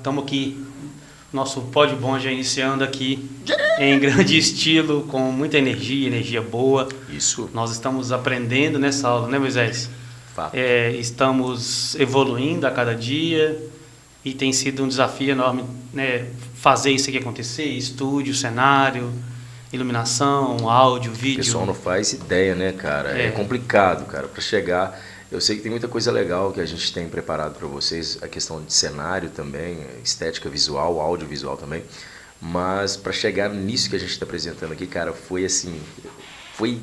estamos aqui, nosso Pod Bom já iniciando aqui em grande estilo, com muita energia boa. Isso. Nós estamos aprendendo nessa aula, né, Moisés? Fato. Estamos evoluindo a cada dia e tem sido um desafio enorme, né, fazer isso aqui acontecer, estúdio, cenário, iluminação, áudio, vídeo. O pessoal não faz ideia, né, cara? É complicado, cara, para chegar. Eu sei que tem muita coisa legal que a gente tem preparado para vocês, a questão de cenário também, estética visual, audiovisual também, mas para chegar nisso que a gente está apresentando aqui, cara, foi assim, foi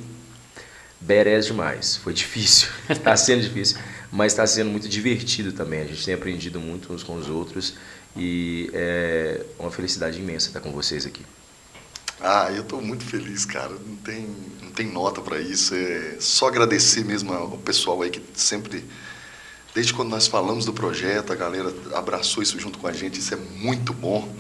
badass demais, foi difícil, está sendo difícil, mas está sendo muito divertido também, a gente tem aprendido muito uns com os outros e é uma felicidade imensa estar com vocês aqui. Eu estou muito feliz, cara. Não tem nota para isso. É só agradecer mesmo ao pessoal aí que sempre, desde quando nós falamos do projeto, a galera abraçou isso junto com a gente. Isso é muito bom.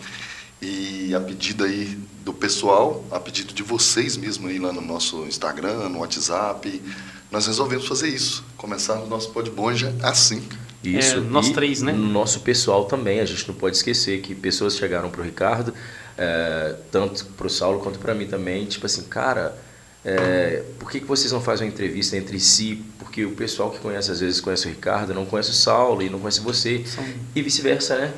E a pedido aí do pessoal, a pedido de vocês mesmo aí lá no nosso Instagram, no WhatsApp, nós resolvemos fazer isso. Começar o nosso Pod Bonja assim. Isso. Nós três, né? Nosso pessoal também. A gente não pode esquecer que pessoas chegaram para o Ricardo, tanto para o Saulo quanto para mim também, tipo assim, cara, por que vocês não fazem uma entrevista entre si? Porque o pessoal que conhece, às vezes conhece o Ricardo, não conhece o Saulo e não conhece você, e vice-versa, né?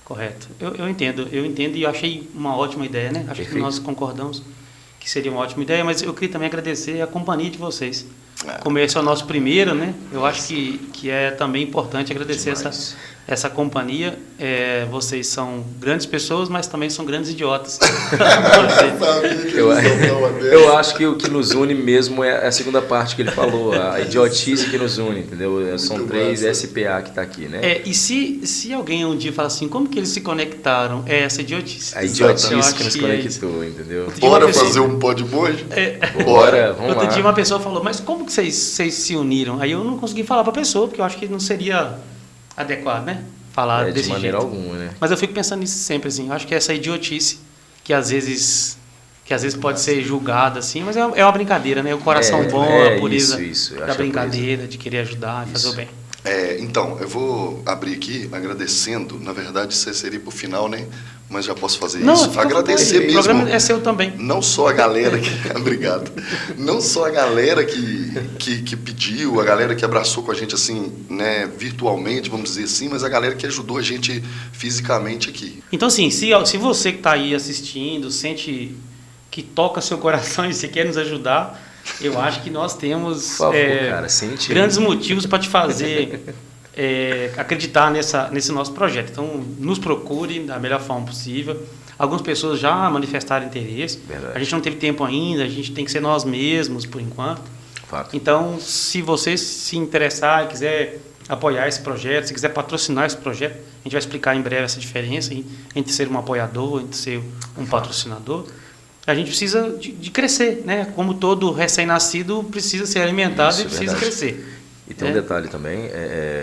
Correto. Eu entendo e eu achei uma ótima ideia, né? Acho que nós concordamos que seria uma ótima ideia, mas eu queria também agradecer a companhia de vocês. Como esse é o nosso primeiro, né? Eu acho que é também importante agradecer essa companhia. Vocês são grandes pessoas, mas também são grandes idiotas. Eu acho que o que nos une mesmo é a segunda parte que ele falou, a idiotice que nos une, entendeu? São três SPA que está aqui, né? E se alguém um dia fala assim, como que eles se conectaram? É essa idiotice. A idiotice que nos conectou, entendeu? Bora fazer um Pod Bonja? Bora, vamos lá. Outro dia uma pessoa falou, mas como que vocês se uniram? Aí eu não consegui falar para a pessoa, porque eu acho que não seria adequado, né? Falar desse de maneira jeito. alguma, né? Mas eu fico pensando nisso sempre, assim. Eu acho que essa idiotice que às vezes pode ser julgada, assim, mas é uma brincadeira, né? O coração bom, a pureza da brincadeira, de querer ajudar, fazer o bem. Então, eu vou abrir aqui agradecendo. Na verdade, isso seria para o final, né? Mas já posso fazer isso. Agradecer mesmo. O programa é seu também. Não só a galera que... Obrigado. Não só a galera que pediu, a galera que abraçou com a gente, assim, né, virtualmente, vamos dizer assim, mas a galera que ajudou a gente fisicamente aqui. Então, assim, se você que está aí assistindo, sente que toca seu coração e você quer nos ajudar, eu acho que nós temos por favor, cara, grandes motivos para te fazer acreditar nesse nosso projeto. Então, nos procure da melhor forma possível. Algumas pessoas já manifestaram interesse. Verdade. A gente não teve tempo ainda, a gente tem que ser nós mesmos, por enquanto. Fato. Então, se você se interessar e quiser apoiar esse projeto, se quiser patrocinar esse projeto, a gente vai explicar em breve essa diferença entre ser um apoiador, entre ser um patrocinador. A gente precisa de crescer, né? Como todo recém-nascido precisa ser alimentado e precisa crescer. E tem um detalhe também,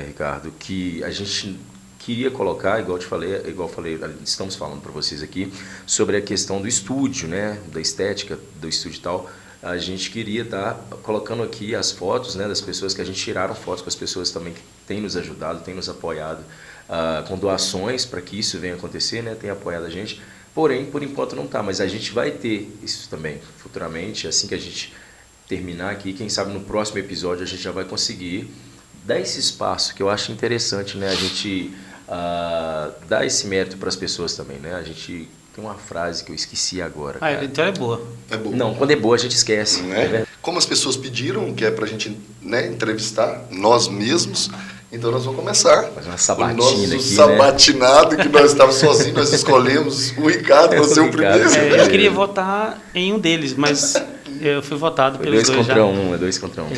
Ricardo, que a gente queria colocar, igual eu falei, estamos falando para vocês aqui, sobre a questão do estúdio, né? Da estética do estúdio e tal. A gente queria estar colocando aqui as fotos, né, das pessoas que a gente tiraram fotos com as pessoas também que têm nos ajudado, têm nos apoiado com doações para que isso venha acontecer, né? Tem apoiado a gente. Porém, por enquanto não está, mas a gente vai ter isso também futuramente, assim que a gente terminar aqui, quem sabe no próximo episódio a gente já vai conseguir dar esse espaço, que eu acho interessante, né? A gente dar esse mérito para as pessoas também, né? A gente tem uma frase que eu esqueci agora. Então é boa. É boa. Não, quando é boa a gente esquece. Né? Como as pessoas pediram, que é para a gente, né, entrevistar nós mesmos, então nós vamos começar. Fazer uma sabatina o nosso aqui, sabatinado, né? Que nós estávamos sozinhos, nós escolhemos o Ricardo, você é o primeiro. Eu queria votar em um deles, mas eu fui votado pelos dois já. É 2 contra 1.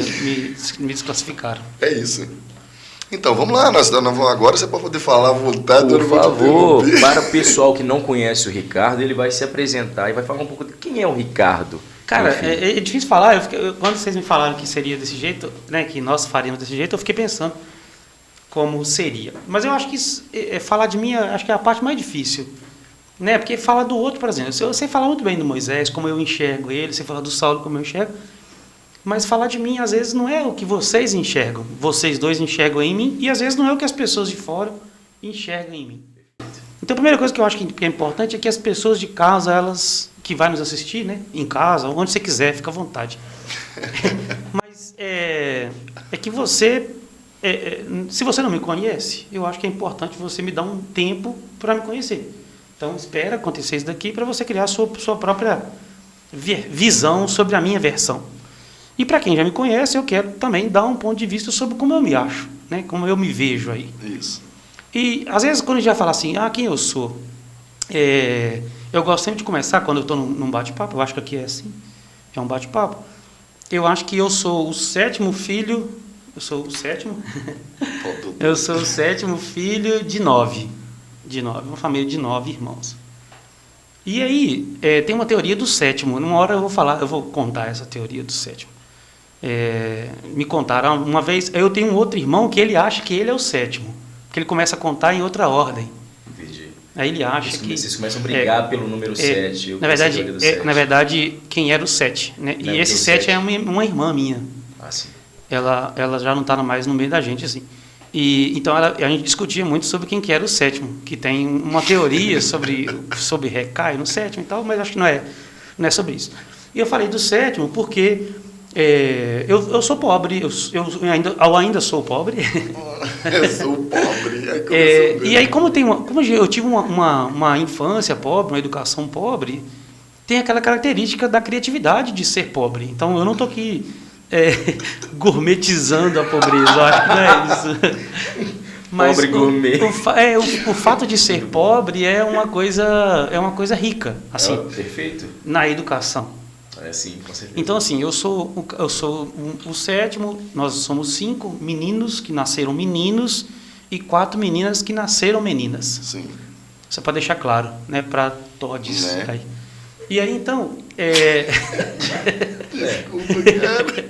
Me desclassificaram. É isso. Então, vamos lá, agora você pode poder falar à vontade. Por favor, para o pessoal que não conhece o Ricardo, ele vai se apresentar e vai falar um pouco de quem é o Ricardo. Cara, é difícil falar. Quando vocês me falaram que seria desse jeito, né, que nós faríamos desse jeito, eu fiquei pensando como seria. Mas eu acho que falar de mim, acho que é a parte mais difícil. Né? Porque falar do outro, por exemplo, eu sei falar muito bem do Moisés, como eu enxergo ele, sei falar do Saulo, como eu enxergo, mas falar de mim, às vezes, não é o que vocês enxergam. Vocês dois enxergam em mim, e às vezes não é o que as pessoas de fora enxergam em mim. Então, a primeira coisa que eu acho que é importante é que as pessoas de casa, elas que vai nos assistir, né, em casa, onde você quiser, fica à vontade. Mas é que você, se você não me conhece, eu acho que é importante você me dar um tempo para me conhecer. Então, espera acontecer isso daqui para você criar a sua própria visão sobre a minha versão. E para quem já me conhece, eu quero também dar um ponto de vista sobre como eu me acho, né, como eu me vejo aí. Isso. E, às vezes, quando a gente vai falar assim, quem eu sou? Eu gosto sempre de começar, quando eu estou num bate-papo, eu acho que aqui é assim, é um bate-papo. Eu acho que eu sou o 7º filho, eu sou o 7º? Eu sou o 7º filho de 9, uma família de 9 irmãos. E aí, tem uma teoria do 7º, numa hora eu vou contar essa teoria do 7º. Me contaram uma vez, eu tenho um outro irmão que ele acha que ele é o 7º, porque ele começa a contar em outra ordem. Entendi. Aí ele acha que... Vocês começam a brigar pelo número 7. Na verdade, quem era o 7, né? E esse 7 é uma irmã minha. Ah, sim. Ela já não está mais no meio da gente, assim. E, então, a gente discutia muito sobre quem que era o 7º, que tem uma teoria sobre recai no 7º e tal, mas acho que não é sobre isso. E eu falei do 7º porque eu sou pobre, eu ainda sou pobre. Eu sou pobre. E aí, como eu tive uma infância pobre, uma educação pobre, tem aquela característica da criatividade de ser pobre. Então, eu não estou aqui gourmetizando a pobreza, eu acho que não é isso. Mas pobre gourmet. O fato de ser pobre é uma coisa rica, assim, perfeito. Na educação. Sim, com certeza. Então, assim, eu sou o 7º, nós somos 5 meninos que nasceram meninos e 4 meninas que nasceram meninas. Sim. Só para deixar claro, né, para todos. Né? Aí. E aí, então... Desculpa, cara.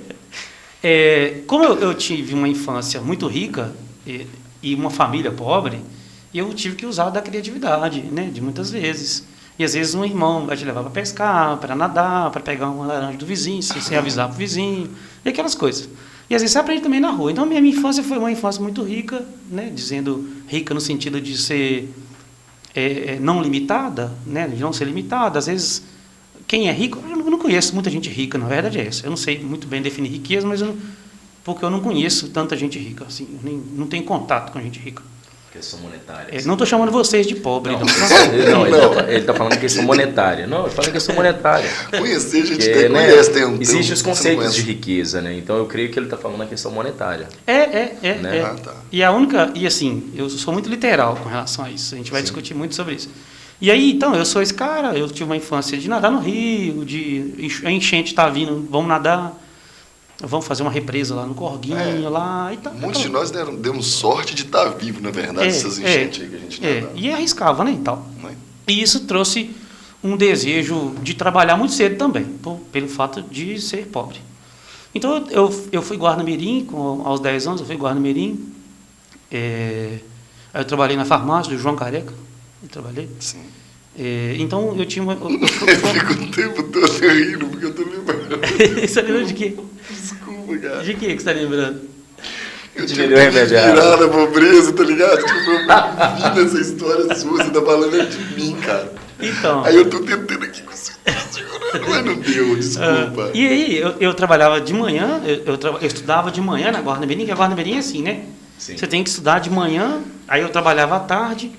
Como eu tive uma infância muito rica e uma família pobre, eu tive que usar da criatividade, né, de muitas vezes. E às vezes um irmão vai te levar para pescar, para nadar, para pegar uma laranja do vizinho, sem avisar para o vizinho, e aquelas coisas. E às vezes você aprende também na rua. Então, minha infância foi uma infância muito rica, né, dizendo rica no sentido de ser não limitada, né, de não ser limitada. Às vezes, quem é rico, eu não conheço muita gente rica, na verdade é essa. Eu não sei muito bem definir riqueza, porque eu não conheço tanta gente rica, assim, não tenho contato com gente rica. Questão monetária. Não estou chamando vocês de pobre. Ele está falando questão monetária. Não, eu falo questão monetária. Conhecer, a gente até conhece. Existem os conceitos de riqueza, né? Então eu creio que ele está falando na questão monetária. Né? Tá. E assim, eu sou muito literal com relação a isso. A gente vai discutir muito sobre isso. E aí, então, eu sou esse cara, eu tive uma infância de nadar no rio, a enchente está vindo, vamos nadar. Vamos fazer uma represa lá no Corguinho, lá e tal. Muitos de nós demos sorte de estar vivo, na verdade, essas enchentes aí que a gente nadava. E arriscava, né, e tal. E isso trouxe um desejo de trabalhar muito cedo também, pelo fato de ser pobre. Então, eu fui guarda-mirim, aos 10 anos eu fui guarda-mirim. Aí eu trabalhei na farmácia do João Careca. Sim. Então, eu tinha uma... Eu fico o tempo todo rindo, porque eu estou lembrando. Você está lembrando de quê? Desculpa, cara. De quê que você está lembrando? Eu tive que tirar da pobreza, tá ligado? Tipo, eu vi nessa história sua, você tá falando de mim, cara. Então... Aí eu tô tentando aqui com você, mas não deu, desculpa. E aí, eu trabalhava de manhã, eu estudava de manhã na Guarda-Mirim, que a Guarda-Mirim é assim, né? Sim. Você tem que estudar de manhã, aí eu trabalhava à tarde,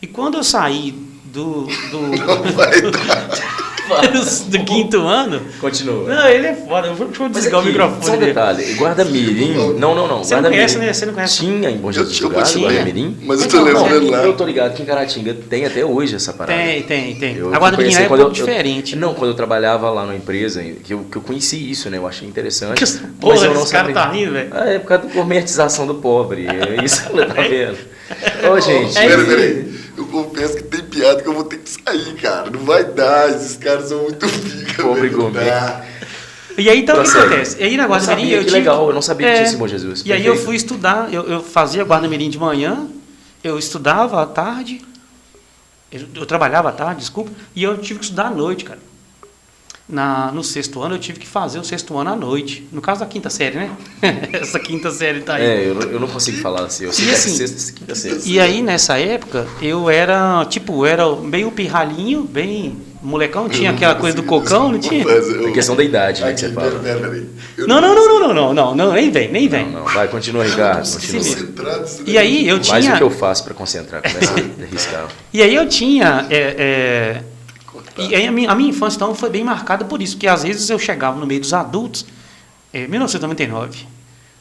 e quando eu saí do 5º ano... Continua. Não, ele é foda. Deixa eu desligar o microfone. Só um detalhe. Guarda-mirim... Não. Você não conhece, né? Você não conhece. Tinha em Bom Jesus do Gado, Guarda-mirim. Mas eu tô lembrando lá. Eu tô ligado que em Caratinga tem até hoje essa parada. Tem. A Guarda-Mirim é um pouco diferente. Não, quando eu trabalhava lá numa empresa, que eu conheci isso, né? Eu achei interessante. Porra, esse cara tá rindo, velho. É por causa da gourmetização do pobre. É isso que tá vendo. Ô, gente... Peraí. Eu confesso que tem piada que eu vou ter que sair, cara. Não vai dar, esses caras são muito pica. Pobre gourmet. E aí, então, o que acontece? E aí, na Guarda-Mirim... Que legal, eu não sabia que tinha esse Bom Jesus. E aí eu fui estudar, eu fazia Guarda-Mirim de manhã, eu estudava à tarde, eu trabalhava à tarde, desculpa, e eu tive que estudar à noite, cara. no sexto ano eu tive que fazer o sexto ano à noite. No caso da quinta série, né? Essa quinta série tá aí. Eu não consigo falar assim. Eu sei que é sexta, quinta série. E aí, nessa época, eu era meio pirralhinho, bem molecão. Tinha aquela coisa do cocão, não tinha? É questão da idade, né, que você fala. Não, nem vem. Não, vai, continua, Ricardo. Continua. E aí, eu tinha... Mais o que eu faço para concentrar, começa a arriscar. E aí, eu tinha... E aí, a minha infância, então, foi bem marcada por isso, porque às vezes eu chegava no meio dos adultos, em 1999,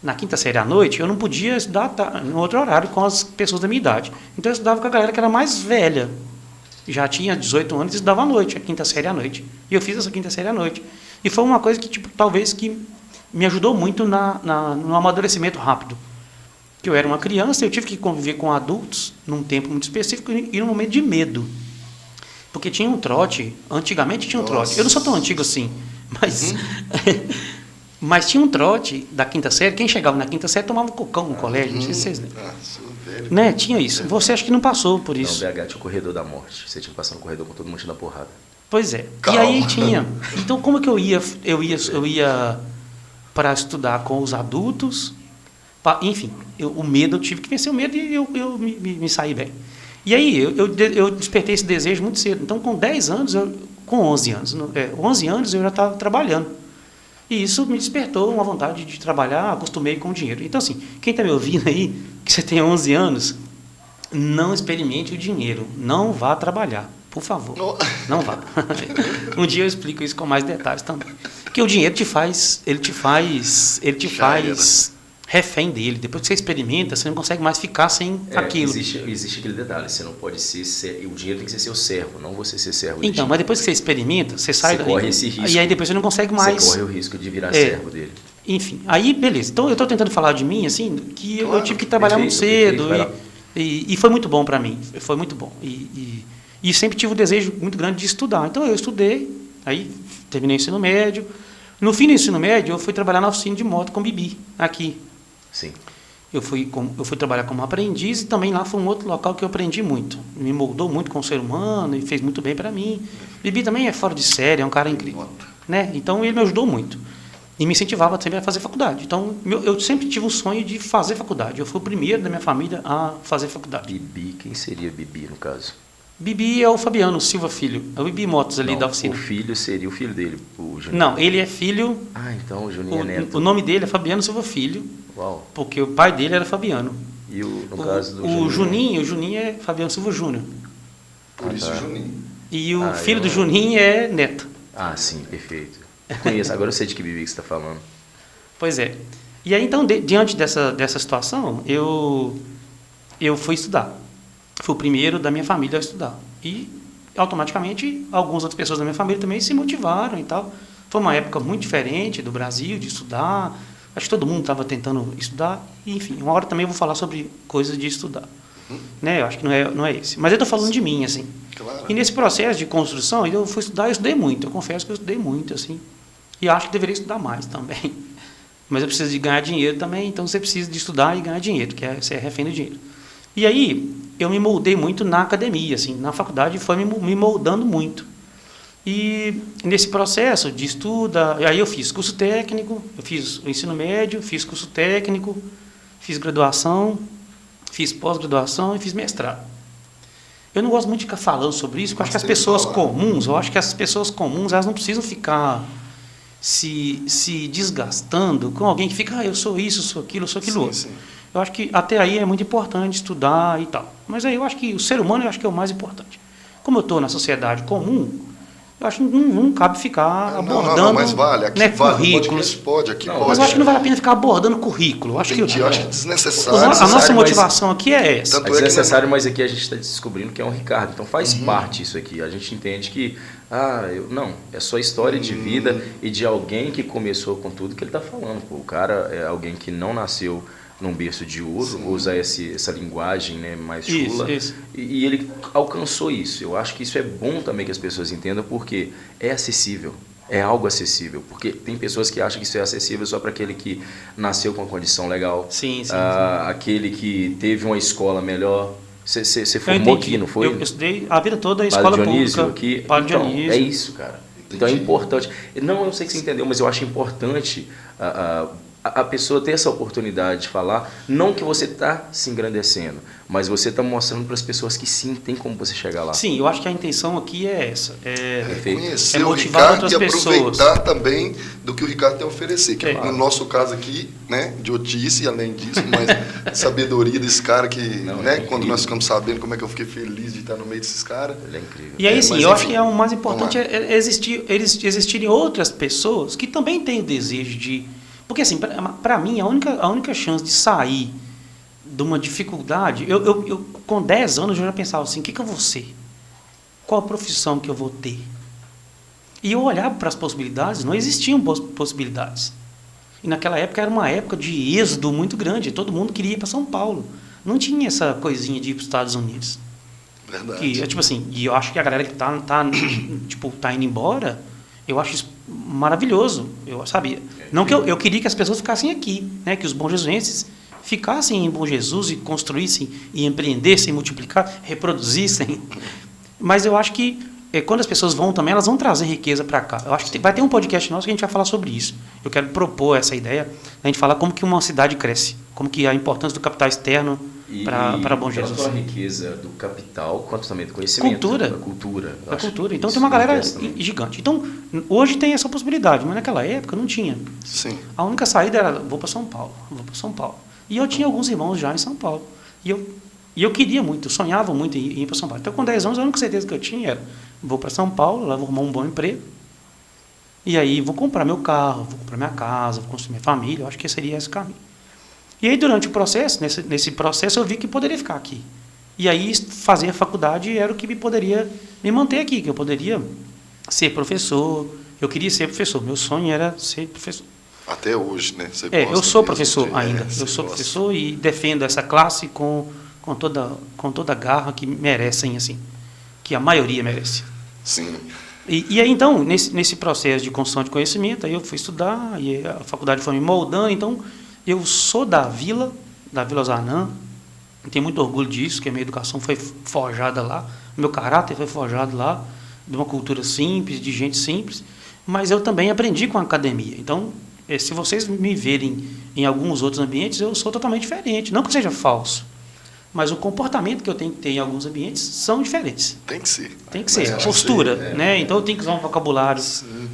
na quinta série à noite, eu não podia estudar no outro horário com as pessoas da minha idade. Então, eu estudava com a galera que era mais velha. Já tinha 18 anos e estudava à noite, a quinta série à noite. E eu fiz essa quinta série à noite. E foi uma coisa que, talvez que me ajudou muito no amadurecimento rápido. Que eu era uma criança, eu tive que conviver com adultos num tempo muito específico e num momento de medo. Porque tinha um trote, antigamente tinha um trote. Eu não sou tão antigo assim, mas tinha um trote da quinta série. Quem chegava na quinta série tomava um cocão no colégio, não sei se vocês lembram. Né? Tinha isso. Você acha que não passou por isso? Não, BH tinha o corredor da morte. Você tinha que passar no corredor com todo mundo te dando porrada. Pois é. Calma. E aí tinha. Então, como que eu ia para estudar com os adultos? Enfim, o medo, eu tive que vencer o medo e eu me saí bem. E aí, eu despertei esse desejo muito cedo. Então, com 10 anos, com 11 anos, 11 anos eu já estava trabalhando. E isso me despertou uma vontade de trabalhar, acostumei com o dinheiro. Então, assim, quem está me ouvindo aí, que você tem 11 anos, não experimente o dinheiro. Não vá trabalhar, por favor. Não vá. Um dia eu explico isso com mais detalhes também. Porque o dinheiro ele te faz refém dele. Depois que você experimenta, você não consegue mais ficar sem aquilo. Existe aquele detalhe, você não pode ser... O dinheiro tem que ser seu servo, não você ser servo dele. Então, mas depois que você experimenta, você sai daí. Você corre esse risco. E aí depois você não consegue mais... Você corre o risco de virar servo dele. Enfim, aí beleza. Então eu estou tentando falar de mim, assim, que eu tive que trabalhar muito cedo. E foi muito bom para mim. Foi muito bom. E sempre tive um desejo muito grande de estudar. Então eu estudei, aí terminei o ensino médio. No fim do ensino médio, eu fui trabalhar na oficina de moto com Bibi, aqui. Sim. Eu fui trabalhar como aprendiz e também lá foi um outro local que eu aprendi muito. Me moldou muito com o ser humano e fez muito bem para mim. Bibi também é fora de série, é um cara incrível. Né? Então ele me ajudou muito. E me incentivava sempre a fazer faculdade. Então eu sempre tive o sonho de fazer faculdade. Eu fui o primeiro da minha família a fazer faculdade. Bibi, quem seria Bibi no caso? Bibi é o Fabiano Silva Filho. É o Bibi Motos ali da oficina. O filho seria o filho dele, o Juninho. Não, ele é filho... Ah, então o Juninho é neto. O nome dele é Fabiano Silva Filho. Uau. Porque o pai dele era Fabiano. E no caso do o Juninho é Fabiano Silva Júnior. Por isso Juninho. E o filho do Juninho é neto. Ah, sim, perfeito. Conheço, agora eu sei de que Bibi que você está falando. Pois é. E aí, então, diante dessa situação, eu fui estudar. Fui o primeiro da minha família a estudar. E, automaticamente, algumas outras pessoas da minha família também se motivaram e tal. Foi uma época muito diferente do Brasil, de estudar. Acho que todo mundo estava tentando estudar. E, enfim, uma hora também eu vou falar sobre coisas de estudar. Né? Eu acho que não é esse. Mas eu estou falando de mim, assim. Claro. E nesse processo de construção, eu fui estudar, eu estudei muito. Eu confesso que eu estudei muito, assim. E acho que deveria estudar mais também. Mas eu preciso de ganhar dinheiro também, então você precisa de estudar e ganhar dinheiro, que você é refém do dinheiro. E aí, eu me moldei muito na academia, assim, na faculdade foi me moldando muito. E nesse processo de estudo, aí eu fiz curso técnico, eu fiz o ensino médio, fiz curso técnico, fiz graduação, fiz pós-graduação e fiz mestrado. Eu não gosto muito de ficar falando sobre isso, porque eu acho que as pessoas comuns, elas não precisam ficar se desgastando com alguém que fica, eu sou isso, sou aquilo outro. Sim. Eu acho que até aí é muito importante estudar e tal. Mas aí eu acho que o ser humano eu acho que é o mais importante. Como eu estou na sociedade comum, eu acho que não cabe ficar abordando. Não, mas vale, aqui vale, currículos. pode. Mas eu acho que não vale a pena ficar abordando currículo. Eu acho que é desnecessário. A nossa motivação aqui é essa. É desnecessário, mas aqui a gente está descobrindo que é um Ricardo. Então faz parte isso aqui. A gente entende que não, é só história de vida e de alguém que começou com tudo que ele está falando. Pô, o cara é alguém que não nasceu num berço de ouro, usa essa linguagem, né, mais chula, isso. E ele alcançou isso. Eu acho que isso é bom também que as pessoas entendam, porque é acessível, é algo acessível, porque tem pessoas que acham que isso é acessível só para aquele que nasceu com uma condição legal, sim. Aquele que teve uma escola melhor. Você formou aqui, não foi? Eu estudei a vida toda em escola Dionísio, pública. aqui. Padre Então, Dionísio. é isso, cara. Então é importante. Não, eu sei que você entendeu, mas eu acho importante a pessoa ter essa oportunidade de falar, não que você está se engrandecendo, mas você está mostrando para as pessoas que sim, tem como você chegar lá. Sim, eu acho que a intenção aqui é essa. Conhecer o motivar Ricardo outras e pessoas. aproveitar também do que o Ricardo tem a oferecer. Que É. no nosso caso aqui, né, idiotice, além disso, mas sabedoria desse cara que, né, quando nós ficamos sabendo como é que eu fiquei feliz de estar no meio desses caras. Ele é incrível. E aí, sim, mas eu acho enfim, que o mais importante vamos lá. é existirem outras pessoas que também têm o desejo de... Porque, assim, para mim, a única chance de sair de uma dificuldade... Eu com 10 anos, eu já pensava assim, o que eu vou ser? Qual a profissão que eu vou ter? E eu olhava para as possibilidades, não existiam possibilidades. E naquela época era uma época de êxodo muito grande, todo mundo queria ir para São Paulo. Não tinha essa coisinha de ir para os Estados Unidos. Verdade. Que, tipo assim, e eu acho que a galera que tá indo embora, eu acho isso maravilhoso. Eu sabia. Não que eu queria que as pessoas ficassem aqui, né? Que os bom jesuenses ficassem em Bom Jesus e construíssem e empreendessem, multiplicar, reproduzissem. Mas eu acho que quando as pessoas vão também, elas vão trazer riqueza para cá. Eu acho que vai ter um podcast nosso que a gente vai falar sobre isso. Eu quero propor essa ideia, a gente falar como que uma cidade cresce, como que a importância do capital externo para Bom Jesus. Tanto a riqueza do capital, quanto também do conhecimento. Cultura. Da cultura. Da cultura. Então tem uma galera gigante. Então, hoje tem essa possibilidade, mas naquela época não tinha. Sim. A única saída era, vou para São Paulo. E eu tinha alguns irmãos já em São Paulo. E eu queria muito, eu sonhava muito em ir para São Paulo. Então, com 10 anos, a única certeza que eu tinha era, vou para São Paulo, lá vou arrumar um bom emprego, e aí vou comprar meu carro, vou comprar minha casa, vou construir minha família. Eu acho que seria esse caminho. E aí, durante o processo, nesse processo, eu vi que poderia ficar aqui. E aí, fazer a faculdade era o que poderia me manter aqui, que eu poderia ser professor. Eu queria ser professor, meu sonho era ser professor. Até hoje, né? Você Eu gosta sou mesmo professor de- ainda. você Eu sou gosta. professor e defendo essa classe com toda a garra que merecem, assim, que a maioria merece. Sim. E aí, então, nesse processo de construção de conhecimento, aí eu fui estudar, e a faculdade foi me moldando. Então, eu sou da Vila Ozanam, tenho muito orgulho disso, que a minha educação foi forjada lá, meu caráter foi forjado lá, de uma cultura simples, de gente simples, mas eu também aprendi com a academia. Então, se vocês me verem em alguns outros ambientes, eu sou totalmente diferente. Não que eu seja falso, mas o comportamento que eu tenho que ter em alguns ambientes são diferentes. Tem que ser. Tem que Mas ser, a acho postura, que né? Então eu tenho que usar um vocabulário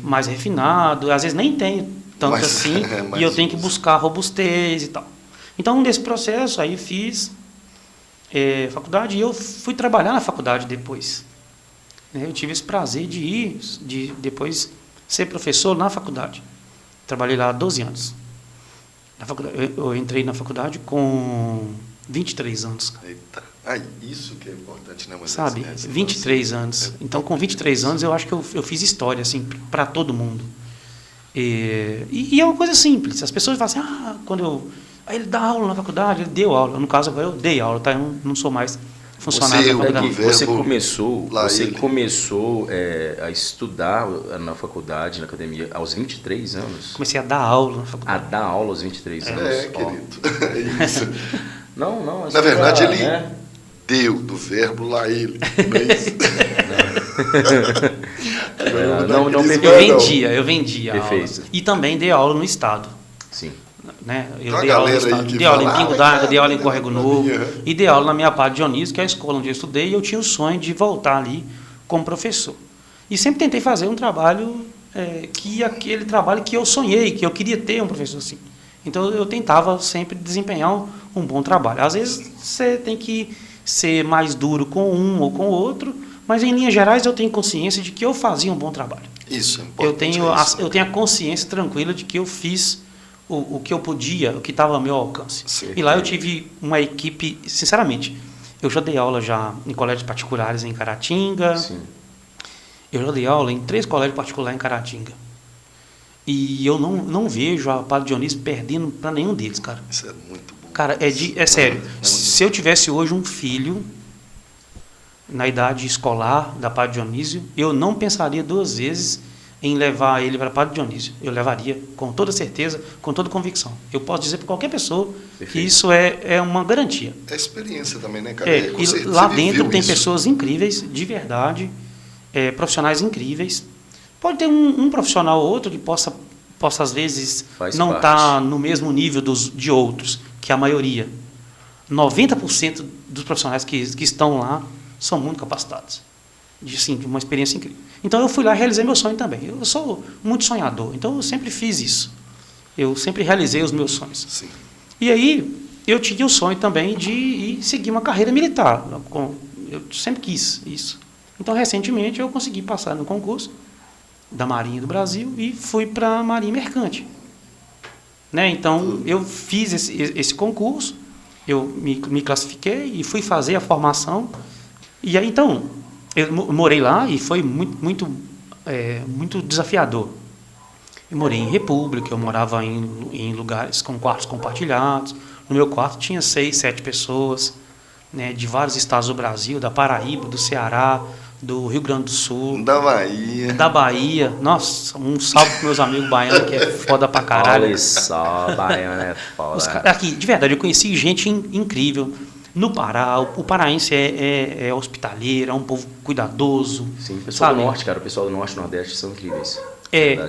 mais refinado, às vezes nem tenho tanto Mas- assim, mas e eu tenho que usa. buscar robustez e tal. Então, nesse processo, aí fiz faculdade e eu fui trabalhar na faculdade depois. Eu tive esse prazer de depois ser professor na faculdade. Trabalhei lá há 12 anos. Na faculdade, eu entrei na faculdade com 23 anos. Eita. Isso que é importante, né, Moisés? Sabe? Você 23 fala assim, anos. Então, com 23 anos, eu acho que eu fiz história, assim, para todo mundo. E é uma coisa simples. As pessoas falam assim, aí ele dá aula na faculdade, ele deu aula. No caso, agora eu dei aula, tá? Eu não sou mais funcionário Você, da faculdade. Você verbo começou a estudar na faculdade, na academia, aos 23 anos? Comecei a dar aula na A faculdade. dar aula aos 23 anos? Ó. querido. É isso. Não, Na verdade, ele né? deu do verbo lá ele. Não é isso? Não, Eu vendia aula. Perfeito. E também dei aula no Estado. Sim. Né? Eu Tem dei uma aula no galera aí Estado. que Dei aula em fala, Pingo d'Água, dei aula em cara, Córrego Novo. uhum. E dei aula na minha Padre Dionísio, que é a escola onde eu estudei, e eu tinha o sonho de voltar ali como professor. E sempre tentei fazer um trabalho, aquele trabalho que eu sonhei, que eu queria ter um professor assim. Então eu tentava sempre desempenhar um bom trabalho. Às vezes você tem que ser mais duro com um ou com o outro, mas em linhas gerais eu tenho consciência de que eu fazia um bom trabalho. Isso é importante. Eu tenho a consciência tranquila de que eu fiz o que eu podia, o que estava ao meu alcance. Sim. E lá eu tive uma equipe, sinceramente, eu já dei aula já em colégios particulares em Caratinga. Sim. Eu já dei aula em 3 colégios particulares em Caratinga. E eu não vejo a Padre Dionísio perdendo para nenhum deles, cara. Isso é muito bom. Cara, é sério. Se eu tivesse hoje um filho na idade escolar da Padre Dionísio, eu não pensaria 2 vezes em levar ele para Padre Dionísio. Eu levaria com toda certeza, com toda convicção. Eu posso dizer para qualquer pessoa que Perfeito. isso é uma garantia. É experiência também, né, cara? Com E certeza lá você dentro viveu tem isso. pessoas incríveis, de verdade, profissionais incríveis, Pode ter um profissional ou outro que possa às vezes, Faz não parte. estar no mesmo nível de outros, que a maioria. 90% dos profissionais que estão lá são muito capacitados. De uma experiência incrível. Então, eu fui lá e realizei meu sonho também. Eu sou muito sonhador, então eu sempre fiz isso. Eu sempre realizei os meus sonhos. Sim. E aí, eu tinha o sonho também de ir seguir uma carreira militar. Eu sempre quis isso. Então, recentemente, eu consegui passar no concurso da Marinha do Brasil e fui para a Marinha Mercante. Né? Então, eu fiz esse concurso, eu me classifiquei e fui fazer a formação. E aí, então, eu morei lá e foi muito desafiador. Eu morei em república, eu morava em lugares com quartos compartilhados. No meu quarto tinha 6, 7 pessoas, né, de vários estados do Brasil, da Paraíba, do Ceará, do Rio Grande do Sul. Da Bahia. Nossa, um salve para meus amigos baianos, que é foda pra caralho. Olha só, baiano é foda. Aqui, de verdade, eu conheci gente incrível. No Pará, o paraense é hospitaleiro, é um povo cuidadoso. Sim, o pessoal sabe? do norte, cara, o pessoal do norte e nordeste são incríveis.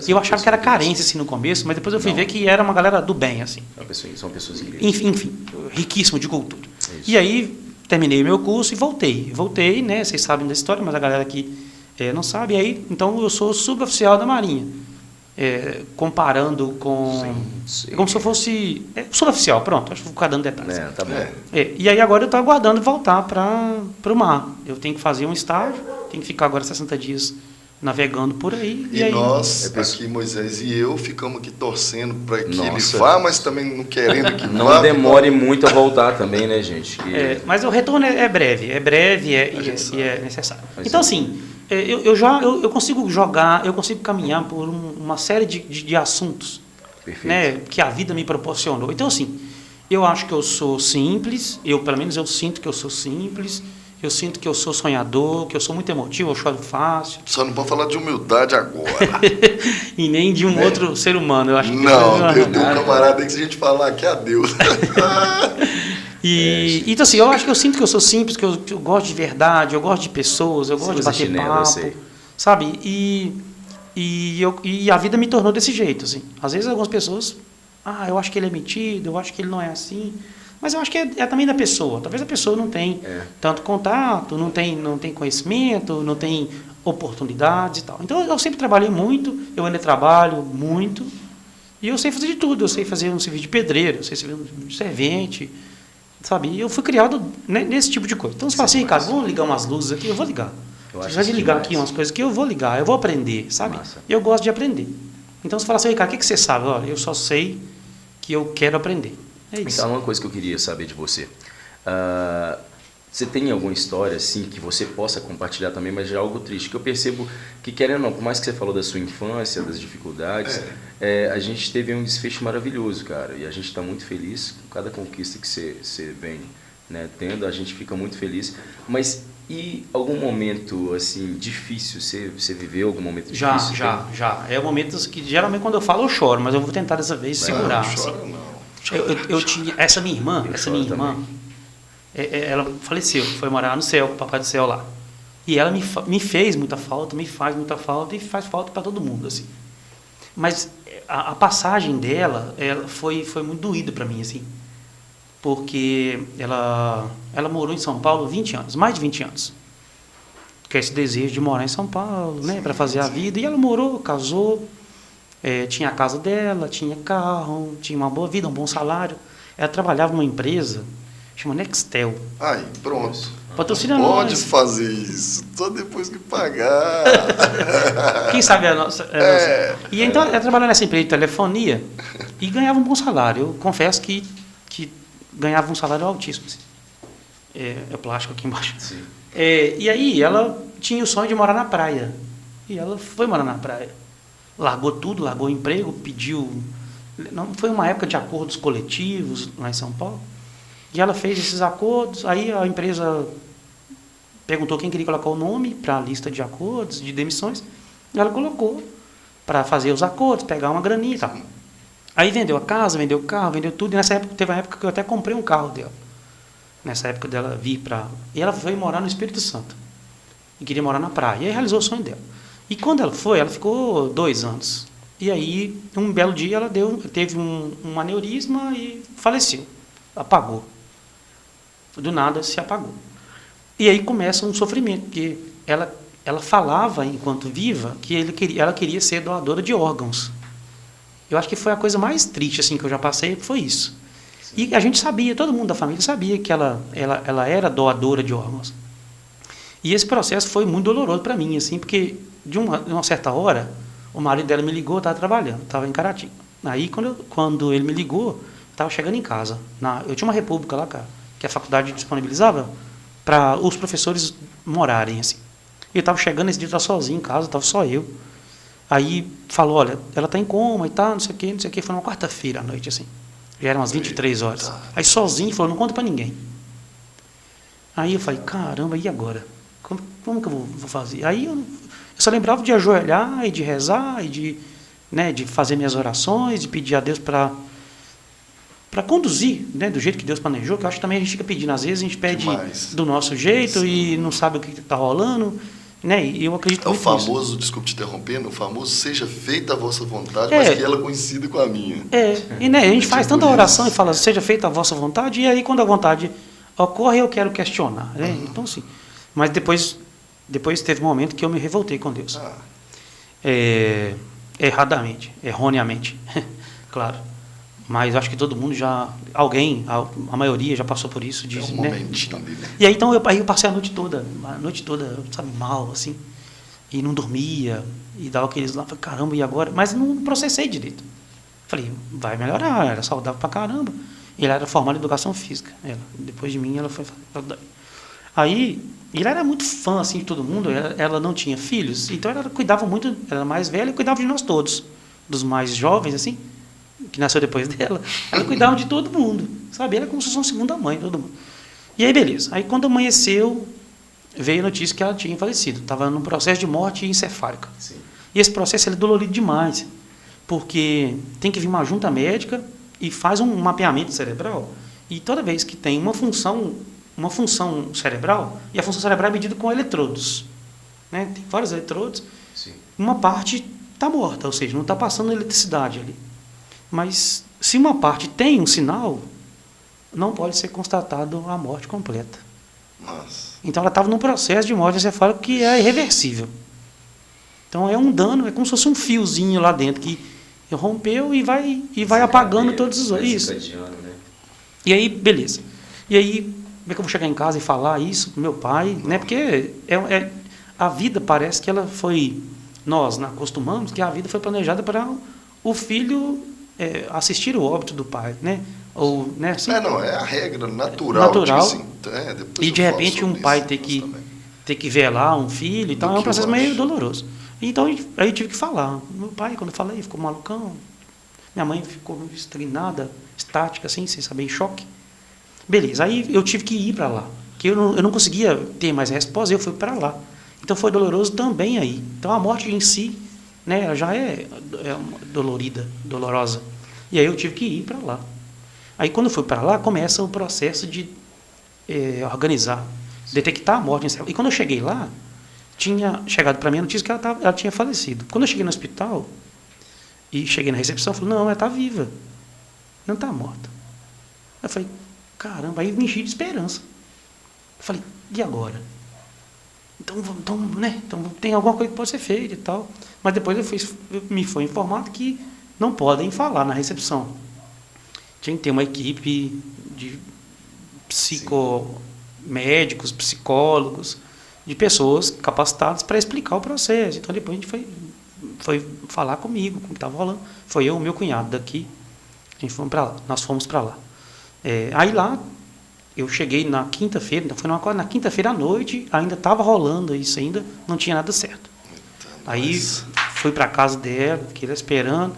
Eu achava que era carência assim no começo, mas depois eu fui ver que era uma galera do bem, assim. São pessoas incríveis. Enfim, riquíssimo de cultura. Isso. E aí, terminei meu curso e voltei. Voltei, né? Vocês sabem da história, mas a galera aqui não sabe. E aí, então, eu sou suboficial da Marinha. Comparando com... Sim. Como se eu fosse... suboficial, pronto. Acho que vou ficar dando detalhes. Tá bom. E aí, agora eu estou aguardando voltar para o mar. Eu tenho que fazer um estágio, tenho que ficar agora 60 dias navegando por aí. E aí, nós, aqui, Moisés e eu, ficamos aqui torcendo para que ele Nossa. vá, mas também não querendo que Não vá. demore muito a voltar também, né, gente? mas o retorno é breve e é necessário. Então, assim, eu consigo jogar, eu consigo caminhar por uma série de assuntos, né, que a vida me proporcionou. Então, assim, eu acho que eu sou simples, pelo menos eu sinto que eu sou simples. Eu sinto que eu sou sonhador, que eu sou muito emotivo, eu choro fácil. Só não pode falar de humildade agora. E nem de um outro ser humano. Eu acho que não, tem um camarada aí que se a gente falar que é Deus. Então, assim, eu acho que eu sinto que eu sou simples, que eu gosto de verdade, eu gosto de pessoas, eu gosto de bater papo. Sabe? E a vida me tornou desse jeito, assim. Às vezes algumas pessoas, eu acho que ele é metido, eu acho que ele não é assim. Mas eu acho que é também da pessoa. Talvez a pessoa não tenha tanto contato, não tem conhecimento, não tem oportunidades e tal. Então, eu sempre trabalhei muito, eu ainda trabalho muito, e eu sei fazer de tudo. Eu sei fazer um serviço de pedreiro, eu sei fazer um servente, sabe? E eu fui criado nesse tipo de coisa. Então, você fala assim, Ricardo, vamos ligar umas luzes aqui, eu vou ligar. Você vai ligar aqui umas coisas que eu vou ligar, eu vou aprender, sabe? Massa. E eu gosto de aprender. Então, você fala assim, Ricardo, o que você sabe? Olha, eu só sei que eu quero aprender. É isso. Então, uma coisa que eu queria saber de você. Você tem alguma história assim que você possa compartilhar também, mas já é algo triste, que eu percebo que, querendo ou não, por mais que você falou da sua infância, das dificuldades, a gente teve um desfecho maravilhoso, cara, e a gente está muito feliz com cada conquista que você vem, né, tendo, a gente fica muito feliz. Mas e algum momento assim difícil, você viveu algum momento difícil? Já. É momentos que geralmente quando eu falo eu choro, mas eu vou tentar dessa vez segurar. Não chora, assim. não. Eu tinha essa minha irmã, ela faleceu, foi morar no céu, com o Papai do Céu lá. E ela me fez muita falta, me faz muita falta e faz falta para todo mundo, assim. Mas a passagem dela, foi muito doída para mim, assim, porque ela morou em São Paulo 20 anos, mais de 20 anos. Que é esse desejo de morar em São Paulo, né, para fazer a vida. E ela morou, casou. Tinha a casa dela, tinha carro, tinha uma boa vida, um bom salário. Ela trabalhava numa empresa, chama Nextel. Aí, pronto. Patrocina Pode nós. fazer isso, só depois que pagar. Quem sabe a nossa. E então ela trabalhava nessa empresa de telefonia e ganhava um bom salário. Eu confesso que ganhava um salário altíssimo. Assim. É plástico aqui embaixo. Sim. E aí ela tinha o sonho de morar na praia. E ela foi morar na praia. Largou tudo, largou o emprego, pediu... Não, foi uma época de acordos coletivos lá em São Paulo. E ela fez esses acordos, aí a empresa perguntou quem queria colocar o nome para a lista de acordos, de demissões. E ela colocou para fazer os acordos, pegar uma graninha e tal. Aí vendeu a casa, vendeu o carro, vendeu tudo. E nessa época, teve uma época que eu até comprei um carro dela. Nessa época dela vir para... E ela foi morar no Espírito Santo. E queria morar na praia. E aí realizou o sonho dela. E quando ela foi, ela ficou 2 anos. E aí, um belo dia, ela teve um aneurisma e faleceu. Apagou. Do nada, se apagou. E aí começa um sofrimento, porque ela falava, enquanto viva, que ela queria ser doadora de órgãos. Eu acho que foi a coisa mais triste assim, que eu já passei, foi isso. E a gente sabia, todo mundo da família sabia que ela era doadora de órgãos. E esse processo foi muito doloroso para mim, assim, porque de uma certa hora, o marido dela me ligou, estava trabalhando, estava em Caratinga. Aí, quando ele me ligou, estava chegando em casa. Eu tinha uma república lá, cara, que a faculdade disponibilizava para os professores morarem, assim. E eu estava chegando, esse dia eu estava sozinho em casa, estava só eu. Aí falou, olha, ela está em coma e tal, não sei o quê. Foi numa quarta-feira à noite, assim. Já eram umas 23 horas. Aí sozinho, falou, não conta para ninguém. Aí eu falei, caramba, e agora? Como que eu vou fazer? Aí eu só lembrava de ajoelhar e de rezar e de fazer minhas orações, de pedir a Deus para conduzir, né, do jeito que Deus planejou, que eu acho que também a gente fica pedindo, às vezes a gente pede do nosso jeito. Sim. E não sabe o que está rolando, né, e eu acredito muito nisso. É o famoso, nisso. Desculpe te interrompendo, o famoso seja feita a vossa vontade, mas que ela coincida com a minha. E né, a gente faz tanta oração e fala, seja feita a vossa vontade, e aí quando a vontade ocorre, eu quero questionar, né? Então, assim, mas depois teve um momento que eu me revoltei com Deus. Erradamente, erroneamente, claro. Mas acho que todo mundo a maioria já passou por isso. É um momentinho ali, né? E aí, então, eu passei a noite toda, sabe, mal, assim, e não dormia, e dava aqueles lá, falei, caramba, e agora? Mas não processei direito. Falei, vai melhorar, era saudável pra caramba. E ela era formada em educação física. Depois de mim, ela foi faculdade. Aí, ele era muito fã, assim, de todo mundo, ela não tinha filhos, então ela cuidava muito, ela era mais velha e cuidava de nós todos, dos mais jovens, assim, que nasceu depois dela, ela cuidava de todo mundo, sabe? Ela era como se fosse uma segunda mãe, todo mundo. E aí, beleza. Aí, quando amanheceu, veio a notícia que ela tinha falecido. Estava num processo de morte encefálica. Sim. E esse processo é dolorido demais, porque tem que vir uma junta médica e faz um mapeamento cerebral, e toda vez que tem uma função cerebral, e a função cerebral é medida com eletrodos, né? Tem vários eletrodos. Sim. Uma parte está morta, ou seja, não está passando eletricidade ali. Mas se uma parte tem um sinal, não pode ser constatado a morte completa. Nossa. Então ela estava num processo de morte encefálica que é irreversível. Então é um dano, é como se fosse um fiozinho lá dentro que rompeu e vai apagando todos os outros. Isso. Né? E aí, beleza. E aí, como é que eu vou chegar em casa e falar isso pro meu pai? Né? Porque a vida parece que ela foi... Nós acostumamos que a vida foi planejada para o filho assistir o óbito do pai, né? Ou, né, assim, é a regra natural. Tipo assim, e de repente um pai ter que velar um filho, então é um processo meio doloroso. Então aí tive que falar. Meu pai, quando eu falei, ficou malucão. Minha mãe ficou estrinada, estática, assim, sem saber, em choque. Beleza, aí eu tive que ir para lá, porque eu não conseguia ter mais resposta, eu fui para lá. Então foi doloroso também aí. Então a morte em si, né, já é dolorosa. E aí eu tive que ir para lá. Aí quando eu fui para lá, começa o processo de organizar, detectar a morte. E quando eu cheguei lá, tinha chegado para mim a notícia que ela tinha falecido. Quando eu cheguei no hospital e cheguei na recepção, eu falei, não, ela está viva, não está morta. Eu falei, caramba, aí me enchi de esperança. Eu falei, e agora? Então tem alguma coisa que pode ser feita e tal. Mas depois me foi informado que não podem falar na recepção. Tinha que ter uma equipe de psicomédicos, psicólogos, de pessoas capacitadas para explicar o processo. Então depois a gente foi falar comigo, como estava rolando. Foi eu e o meu cunhado daqui. A gente foi para lá, nós fomos para lá. Aí lá, eu cheguei na quinta-feira, na quinta-feira à noite, ainda estava rolando isso, ainda não tinha nada certo. Aí fui para a casa dela, fiquei lá esperando.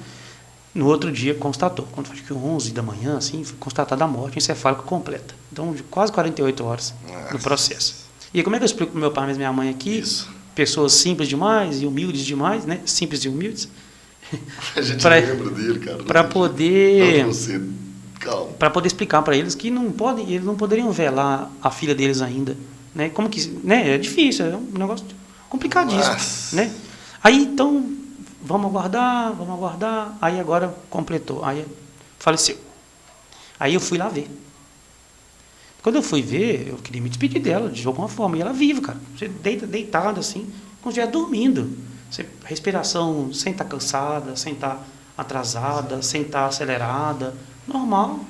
No outro dia constatou, quando acho que 11 da manhã, assim, foi constatada a morte encefálica completa. Então, de quase 48 horas no processo. E aí, como é que eu explico para o meu pai e minha mãe aqui? Isso. Pessoas simples demais e humildes demais, né? Simples e humildes. A gente lembra dele, cara. Para poder... Calma. Para poder explicar para eles que eles não poderiam velar a filha deles ainda, né? Como que, né? É difícil, é um negócio complicadíssimo, né? Aí, então, vamos aguardar. Aí agora completou. Aí faleceu. Aí eu fui lá ver. Quando eu fui ver, eu queria me despedir dela, de alguma forma. E ela viva, cara. Você deitado assim, como se estivesse dormindo. Você, respiração sem estar cansada, sem estar atrasada, sem estar acelerada. Normal.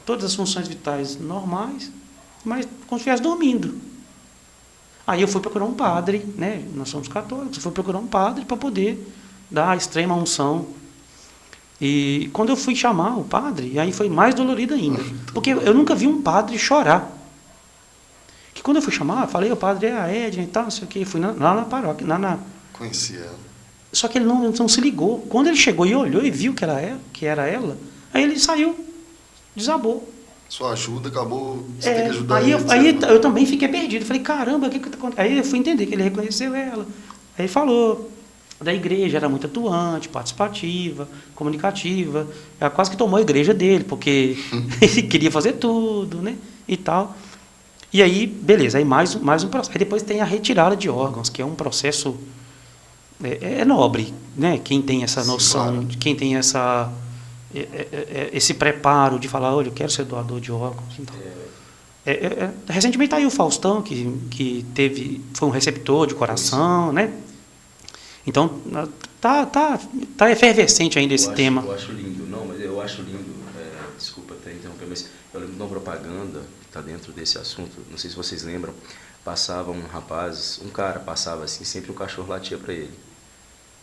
Todas as funções vitais normais, mas como se estivesse dormindo. Aí eu fui procurar um padre, né? Nós somos católicos, eu fui procurar um padre para poder dar a extrema unção. E quando eu fui chamar o padre, aí foi mais dolorido ainda. Porque eu nunca vi um padre chorar. Que quando eu fui chamar, eu falei, o padre é a Edna e tal, não sei o quê. Fui lá na paróquia. Conheci ela. Só que ele não se ligou. Quando ele chegou e olhou e viu que era ela, aí ele saiu, desabou. Sua ajuda acabou, você tem que ajudar aí ele. eu também fiquei perdido. Falei, caramba, o que está acontecendo? Aí eu fui entender que ele reconheceu ela. Aí ele falou da igreja, era muito atuante, participativa, comunicativa. Ela quase que tomou a igreja dele, porque ele queria fazer tudo, né? E tal. E aí, beleza, aí mais um processo. Aí depois tem a retirada de órgãos, que é um processo nobre, né? Quem tem essa noção, claro. Quem tem esse preparo de falar, olha, eu quero ser doador de órgãos. Então. Recentemente está aí o Faustão, que foi um receptor de coração, né? Então, tá efervescente ainda esse tema. Eu acho lindo, mas eu acho lindo, desculpa até interromper, mas eu lembro de uma propaganda que está dentro desse assunto, não sei se vocês lembram, passava um cara passava assim, sempre um cachorro latia para ele.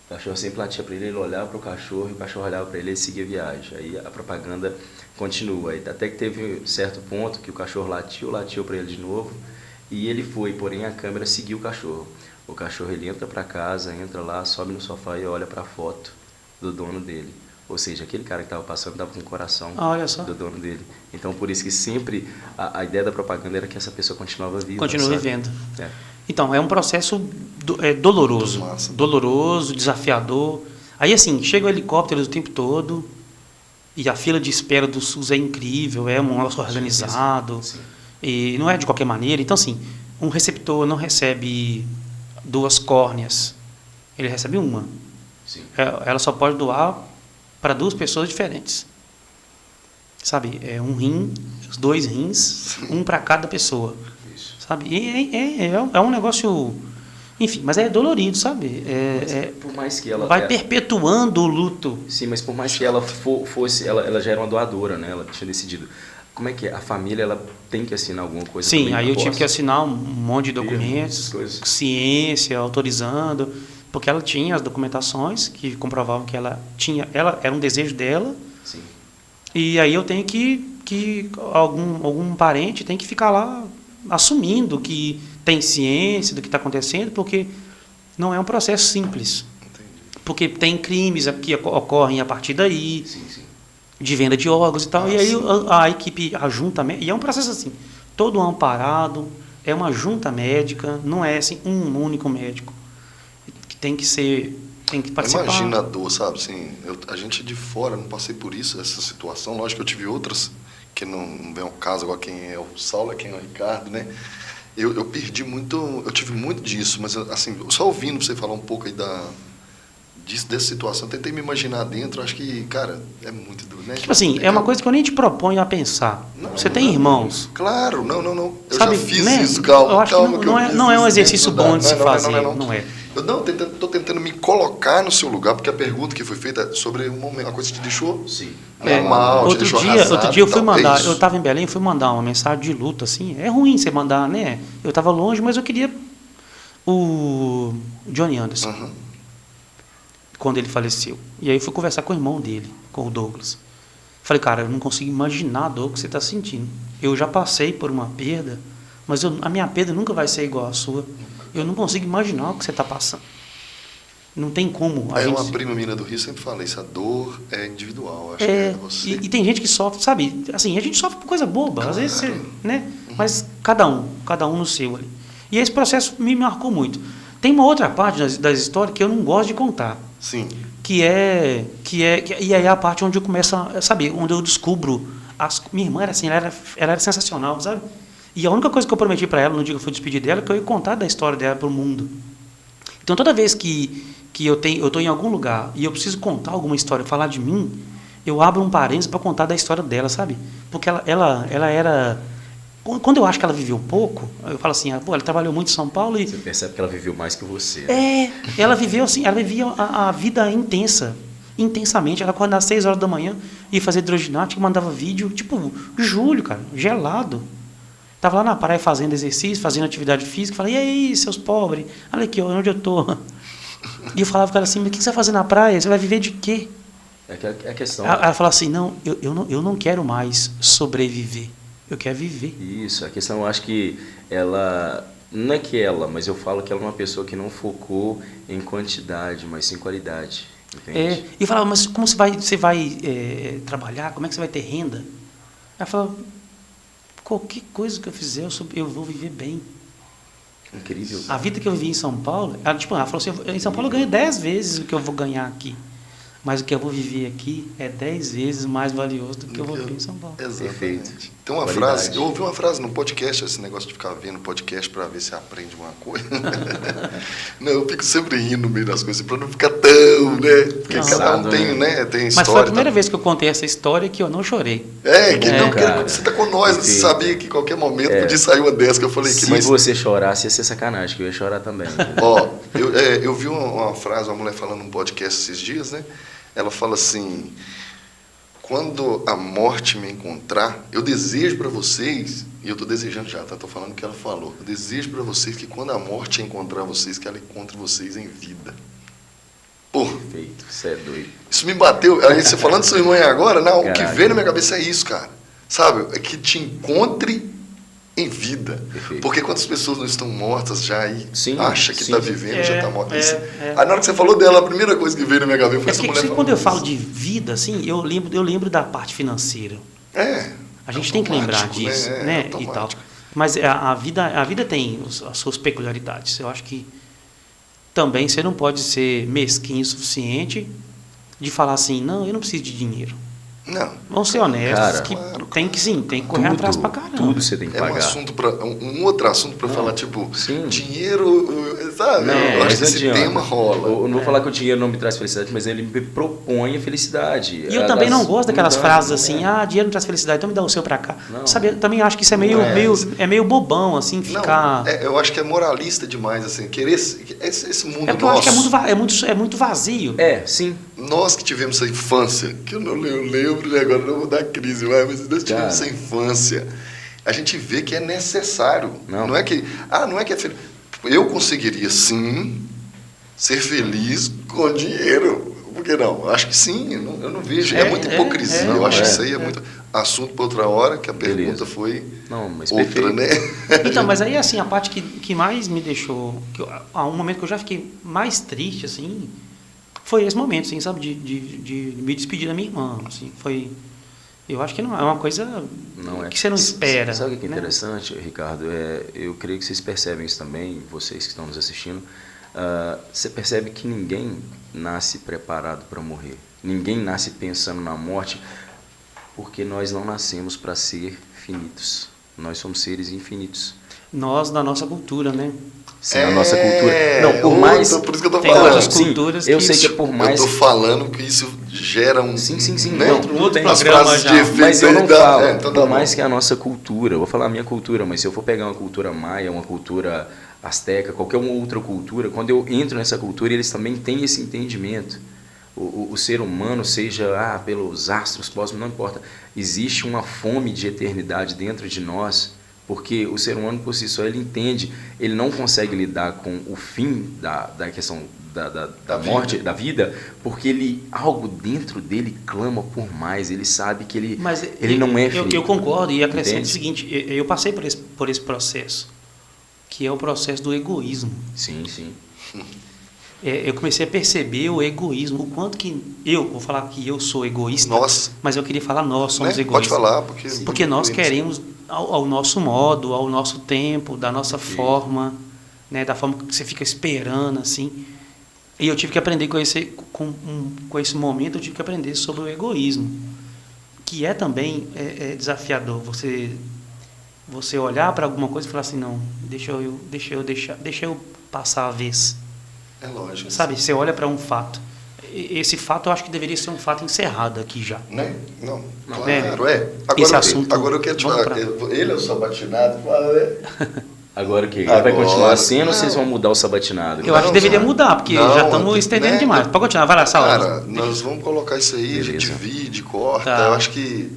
O cachorro sempre latia para ele, ele olhava para o cachorro, e o cachorro olhava para ele e ele seguia a viagem. Aí a propaganda continua. Aí, até que teve um certo ponto que o cachorro latiu para ele de novo, e ele foi, porém a câmera seguiu o cachorro. O cachorro ele entra para casa, entra lá, sobe no sofá e olha para a foto do dono dele. Ou seja, aquele cara que estava passando estava com o coração do dono dele. Então, por isso que sempre a ideia da propaganda era que essa pessoa continuava viva. Continua vivendo. Então, é um processo doloroso. Doloroso, desafiador. Aí, assim, chega o helicóptero o tempo todo e a fila de espera do SUS é incrível, é um negócio organizado. Sim. E não é de qualquer maneira. Então, assim, um receptor não recebe 2 córneas. Ele recebe uma. Sim. Ela só pode doar para 2 pessoas diferentes. Sabe? É um rim, os 2 rins, um para cada pessoa. Isso. Sabe? E é um negócio... Enfim, mas é dolorido, sabe? Por mais que ela... Vai perpetuando o luto. Sim, mas por mais que ela fosse... Ela já era uma doadora, né? Ela tinha decidido. Como é que é? A família ela tem que assinar alguma coisa? Sim, aí eu tive que assinar um monte de documentos, ciência, autorizando, porque ela tinha as documentações que comprovavam que ela era um desejo dela. Sim. E aí eu tenho que algum parente tem que ficar lá assumindo que tem ciência do que está acontecendo, porque não é um processo simples. Entendi. Porque tem crimes que ocorrem a partir daí. Sim. De venda de órgãos e tal, e aí a equipe, a junta médica, e é um processo assim, todo amparado, é uma junta médica, não é assim um único médico, que tem que participar. Imagina a dor, sabe, assim, a gente de fora, não passei por isso, essa situação, lógico que eu tive outras, que não vem ao caso, igual quem é o Saulo, quem é o Ricardo, né, eu perdi muito, eu tive muito disso, mas assim, só ouvindo você falar um pouco aí dessa situação, tentei me imaginar dentro, acho que, cara, é muito duro, né? Tipo assim, é uma coisa que eu nem te proponho a pensar. Você tem irmãos? Claro, não. Eu sabe, já fiz né? isso, calma. Eu acho que não é um exercício bom de se fazer, não é. Eu estou tentando me colocar no seu lugar, porque a pergunta que foi feita é sobre uma coisa que te deixou normal, te deixou arrasado. Outro dia eu fui mandar, eu estava em Belém, fui mandar uma mensagem de luto, assim, é ruim você mandar, né? Eu estava longe, mas eu queria o Johnny Anderson. Quando ele faleceu. E aí fui conversar com o irmão dele, com o Douglas. Falei, cara, eu não consigo imaginar a dor que você está sentindo. Eu já passei por uma perda, mas a minha perda nunca vai ser igual à sua. Eu não consigo imaginar o que você está passando. Não tem como. Uma prima minha do Rio sempre fala isso, a dor é individual. Acho que é você. E tem gente que sofre, sabe? Assim, a gente sofre por coisa boba, claro. Às vezes você, né? Mas cada um no seu ali. E esse processo me marcou muito. Tem uma outra parte das histórias que eu não gosto de contar. Sim. E aí é a parte onde eu começo a saber, onde eu descubro. Minha irmã era assim, ela era sensacional, sabe? E a única coisa que eu prometi para ela no dia que eu fui despedir dela é que eu ia contar da história dela para o mundo. Então, toda vez que eu estou em algum lugar e eu preciso contar alguma história, falar de mim, eu abro um parênteses para contar da história dela, sabe? Porque ela era... Quando eu acho que ela viveu pouco, eu falo assim, ela trabalhou muito em São Paulo e... Você percebe que ela viveu mais que você. Né? Ela viveu assim, ela vivia a vida intensamente. Ela acordava às 6 horas da manhã, ia fazer hidroginástica, mandava vídeo, tipo, julho, cara, gelado. Tava lá na praia fazendo exercício, fazendo atividade física, falei, e aí, seus pobres, olha aqui, onde eu tô. E eu falava com ela assim, mas o que você vai fazer na praia? Você vai viver de quê? É a questão. Ela falou assim, não, eu não quero mais sobreviver, eu quero viver. Isso, a questão, eu acho que ela, não é que ela, mas eu falo que ela é uma pessoa que não focou em quantidade, mas sim qualidade, entende? E eu falava, mas como você vai trabalhar, como é que você vai ter renda? Ela falou, qualquer coisa que eu fizer, eu vou viver bem. Incrível. A vida que eu vivi em São Paulo, ela falou assim, em São Paulo eu ganho 10 vezes o que eu vou ganhar aqui. Mas o que eu vou viver aqui é 10 vezes mais valioso do que eu vou viver emÃo Paulo. Exatamente. Perfeito. Tem uma Qualidade. frase, eu ouvi uma frase no podcast, esse negócio de ficar vendo podcast para ver se aprende uma coisa. Não, eu fico sempre rindo no meio das coisas, para não ficar tão, né? Porque cada um tem, né? Tem história. Mas foi a primeira vez que eu contei essa história que eu não chorei. Você tá com nós, você sabia que em qualquer momento podia sair uma dessa que eu falei aqui. Se você chorasse, ia ser sacanagem, que eu ia chorar também. Ó, eu vi uma frase, uma mulher falando num podcast esses dias, né? Ela fala assim, quando a morte me encontrar, eu desejo para vocês, e eu estou desejando já, tá? Estou falando o que ela falou, eu desejo para vocês que quando a morte encontrar vocês, que ela encontre vocês em vida. Pô, Perfeito, você é doido. isso me bateu, aí você falando sua irmã agora, não, Caraca. o que veio na minha cabeça é isso, cara. Sabe, é que te encontre em vida. Perfeito. Porque quando as pessoas não estão mortas já aí, Sim, acha que sim. está vivendo, já está morta. Aí na hora que você falou dela, a primeira coisa que veio na minha cabeça foi essa mulher. Quando eu falo de vida, assim, eu lembro da parte financeira. A gente tem que lembrar disso, né? E tal. Mas a vida tem as suas peculiaridades. Eu acho que também você não pode ser mesquinho o suficiente de falar assim, não, eu não preciso de dinheiro. Não. Vamos ser honestos, Cara, que tem que correr atrás pra caramba. Tudo você tem que pagar. Um assunto um outro assunto para falar, tipo, sim. dinheiro, sabe? Eu acho que esse tema rola. Eu não vou falar que o dinheiro não me traz felicidade, mas ele me propõe a felicidade. E eu também não gosto daquelas frases assim, dinheiro não traz felicidade, então me dá o seu pra cá. Sabe, eu também acho que isso é meio bobão, assim, ficar... Não, eu acho que é moralista demais, assim, querer esse mundo porque eu acho que é muito vazio. Sim. Nós que tivemos essa infância, que eu lembro, né, agora não vou dar crise, mas nós tivemos essa infância, a gente vê que é necessário. Não é que é feliz. Eu conseguiria, sim, ser feliz com dinheiro. Por que não? Eu acho que sim, eu não vejo. É muita hipocrisia. Eu acho que isso aí é muito assunto para outra hora, que a pergunta foi mas outra, perfeito. né? Então, mas aí, assim, a parte que mais me deixou... Há um momento que eu já fiquei mais triste, assim... Foi esse momento, assim, sabe, de me despedir da minha irmã, assim, foi... Eu acho que não é uma coisa que você não espera. Sabe o que é interessante, Ricardo? Eu creio que vocês percebem isso também, vocês que estão nos assistindo. Você percebe que ninguém nasce preparado para morrer. Ninguém nasce pensando na morte, porque nós não nascemos para ser finitos. Nós somos seres infinitos. Nós, da nossa cultura, né? Sim, a nossa cultura. Não, por mais... Por isso que eu tô tem falando. outras culturas eu sei que é por mais... Eu tô falando que isso gera um... Sim. Né? Outro As programa frases já. de efeito Mas eu não aí falo, então por mais que a nossa cultura, eu vou falar a minha cultura, mas se eu for pegar uma cultura maia, uma cultura asteca, qualquer uma outra cultura, quando eu entro nessa cultura, eles também têm esse entendimento. O ser humano, seja pelos astros, cosmos, não importa, existe uma fome de eternidade dentro de nós, porque o ser humano por si só, ele entende, ele não consegue lidar com o fim da questão da morte, da vida, porque algo dentro dele clama por mais, ele sabe que ele não é feliz. Eu concordo e acrescento o seguinte, eu passei por esse processo, que é o processo do egoísmo. Sim. Eu comecei a perceber o egoísmo, o quanto que vou falar que eu sou egoísta, mas eu queria falar nós somos egoístas. Pode falar, porque nós queremos ao nosso modo, ao nosso tempo, da nossa forma, né, da forma que você fica esperando, assim. E eu tive que aprender com esse momento, eu tive que aprender sobre o egoísmo, que é também desafiador. Você olhar para alguma coisa e falar assim, não, deixa eu passar a vez. É lógico. Sabe, você olha para um fato. Esse fato eu acho que deveria ser um fato encerrado aqui já. Né? Não, claro, Esse assunto, agora eu quero te falar, ele é o sabatinado, Agora o quê? Vai continuar sendo ou vocês vão mudar o sabatinado? Eu acho que deveria mudar, porque já estamos estendendo demais. Pode continuar, vai lá, Saulo. Cara, nós vamos colocar isso aí, a gente divide, corta. Eu acho que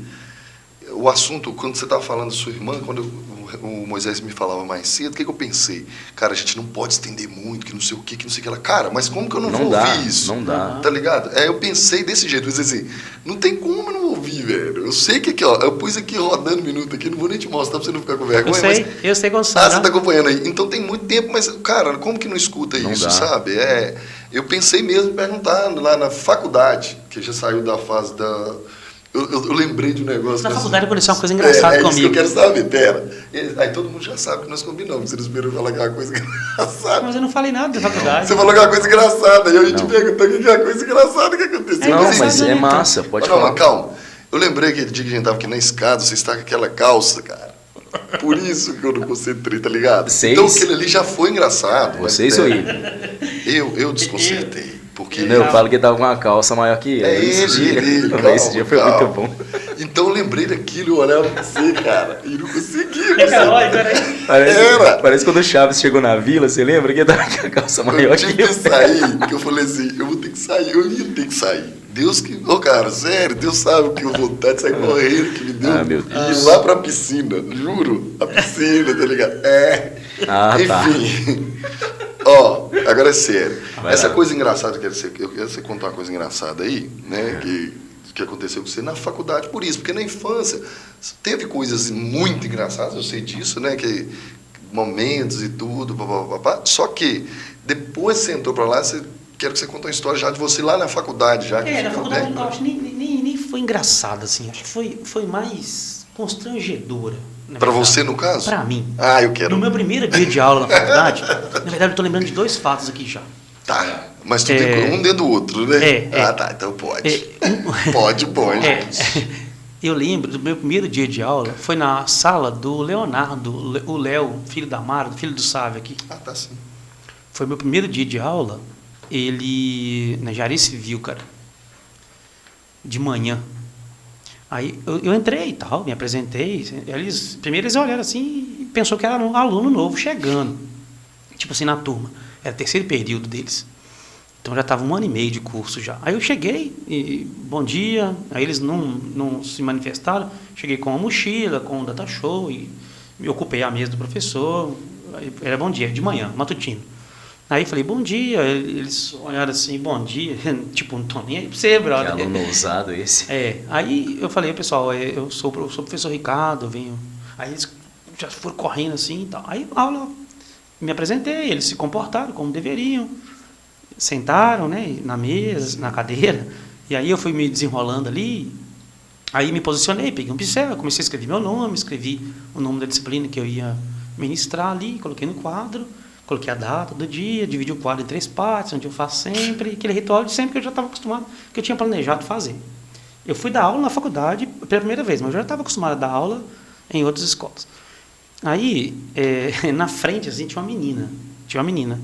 o assunto, quando você estava falando da sua irmã, quando o Moisés me falava mais cedo, o que eu pensei? Cara, a gente não pode estender muito, que não sei o que não sei o que lá. Cara, mas como que eu não vou ouvir isso? Não dá. Tá ligado? Eu pensei desse jeito, eu disse assim, não tem como eu não ouvir, velho. Eu sei que aqui, ó, eu pus aqui rodando um minuto aqui, não vou nem te mostrar pra você não ficar com vergonha. Eu sei quando sabe. Você tá acompanhando aí. Então tem muito tempo, mas, cara, como que não escuta isso, sabe? Eu pensei mesmo perguntando lá na faculdade, que já saiu da fase da... Eu lembrei de um negócio. Na faculdade aconteceu uma coisa engraçada comigo. Isso que eu quero saber, pera. Aí todo mundo já sabe que nós combinamos. Vocês esperam falar que é uma coisa engraçada. Mas eu não falei nada da faculdade. Você falou que é uma coisa engraçada. E eu te perguntou o que é uma coisa engraçada que aconteceu. Não, mas é massa, pode falar. Não, calma. Eu lembrei aquele dia que a gente tava aqui na escada, você está com aquela calça, cara. Por isso que eu não concentrei, tá ligado? Então aquele ali já foi engraçado. Vocês ou ele? Eu desconcertei. Porque não, eu falo que ele tava com uma calça maior que ele. Esse dia foi muito bom. Então eu lembrei daquilo, eu olhava pra você, cara, e não conseguia. Parece quando o Chaves chegou na vila, você lembra que ele tava com a calça maior que ele? Eu tive que sair, que eu falei assim, eu vou ter que sair, eu ia ter que sair. Deus que... cara, sério, Deus sabe o que eu vontade de sair correndo, que me deu. Meu Deus. Ir lá pra piscina, juro, a piscina, tá ligado? Enfim. Agora é sério. Essa coisa engraçada, eu quero você contar uma coisa engraçada aí, né, que aconteceu com você na faculdade, por isso, porque na infância teve coisas muito engraçadas, eu sei disso, né, que momentos e tudo, só que depois que você entrou pra lá, quero que você conte uma história já de você lá na faculdade. Na faculdade eu acho que nem foi engraçado, assim, acho que foi mais constrangedora. Para você, no caso? Para mim. Eu quero. No meu primeiro dia de aula na faculdade, na verdade eu estou lembrando de 2 fatos aqui já. Tá, mas tu tem um dentro do outro, né? Tá, então pode. Pode. Eu lembro do meu primeiro dia de aula, foi na sala do Leonardo, o Léo, filho da Mara, filho do Sávio aqui. Tá sim. Foi meu primeiro dia de aula, ele, na engenharia civil, cara, de manhã. Aí eu entrei e tal, me apresentei. Primeiro eles olharam assim e pensou que era um aluno novo chegando. Tipo assim, na turma. Era o 3º período deles. Então já estava 1 ano e meio de curso já. Aí eu cheguei, e bom dia. Aí eles não se manifestaram. Cheguei com uma mochila, com um data show, e me ocupei a mesa do professor. Era bom dia, de manhã, matutino. Aí falei, bom dia. Eles olharam assim, bom dia. Tipo, não tô nem aí pra você, brother. Que aluno ousado esse. Aí eu falei, pessoal, eu sou o professor Ricardo, venho. Aí eles já foram correndo assim e tal. Aí a aula, me apresentei, eles se comportaram como deveriam. Sentaram, né, na mesa, na cadeira. E aí eu fui me desenrolando ali. Aí me posicionei, peguei um pincel, comecei a escrever meu nome, escrevi o nome da disciplina que eu ia ministrar ali, coloquei no quadro. Coloquei a data do dia, dividi o quadro em 3 partes, onde eu faço sempre, aquele ritual de sempre que eu já estava acostumado, que eu tinha planejado fazer. Eu fui dar aula na faculdade pela primeira vez, mas eu já estava acostumado a dar aula em outras escolas. Aí, na frente, assim, tinha uma menina,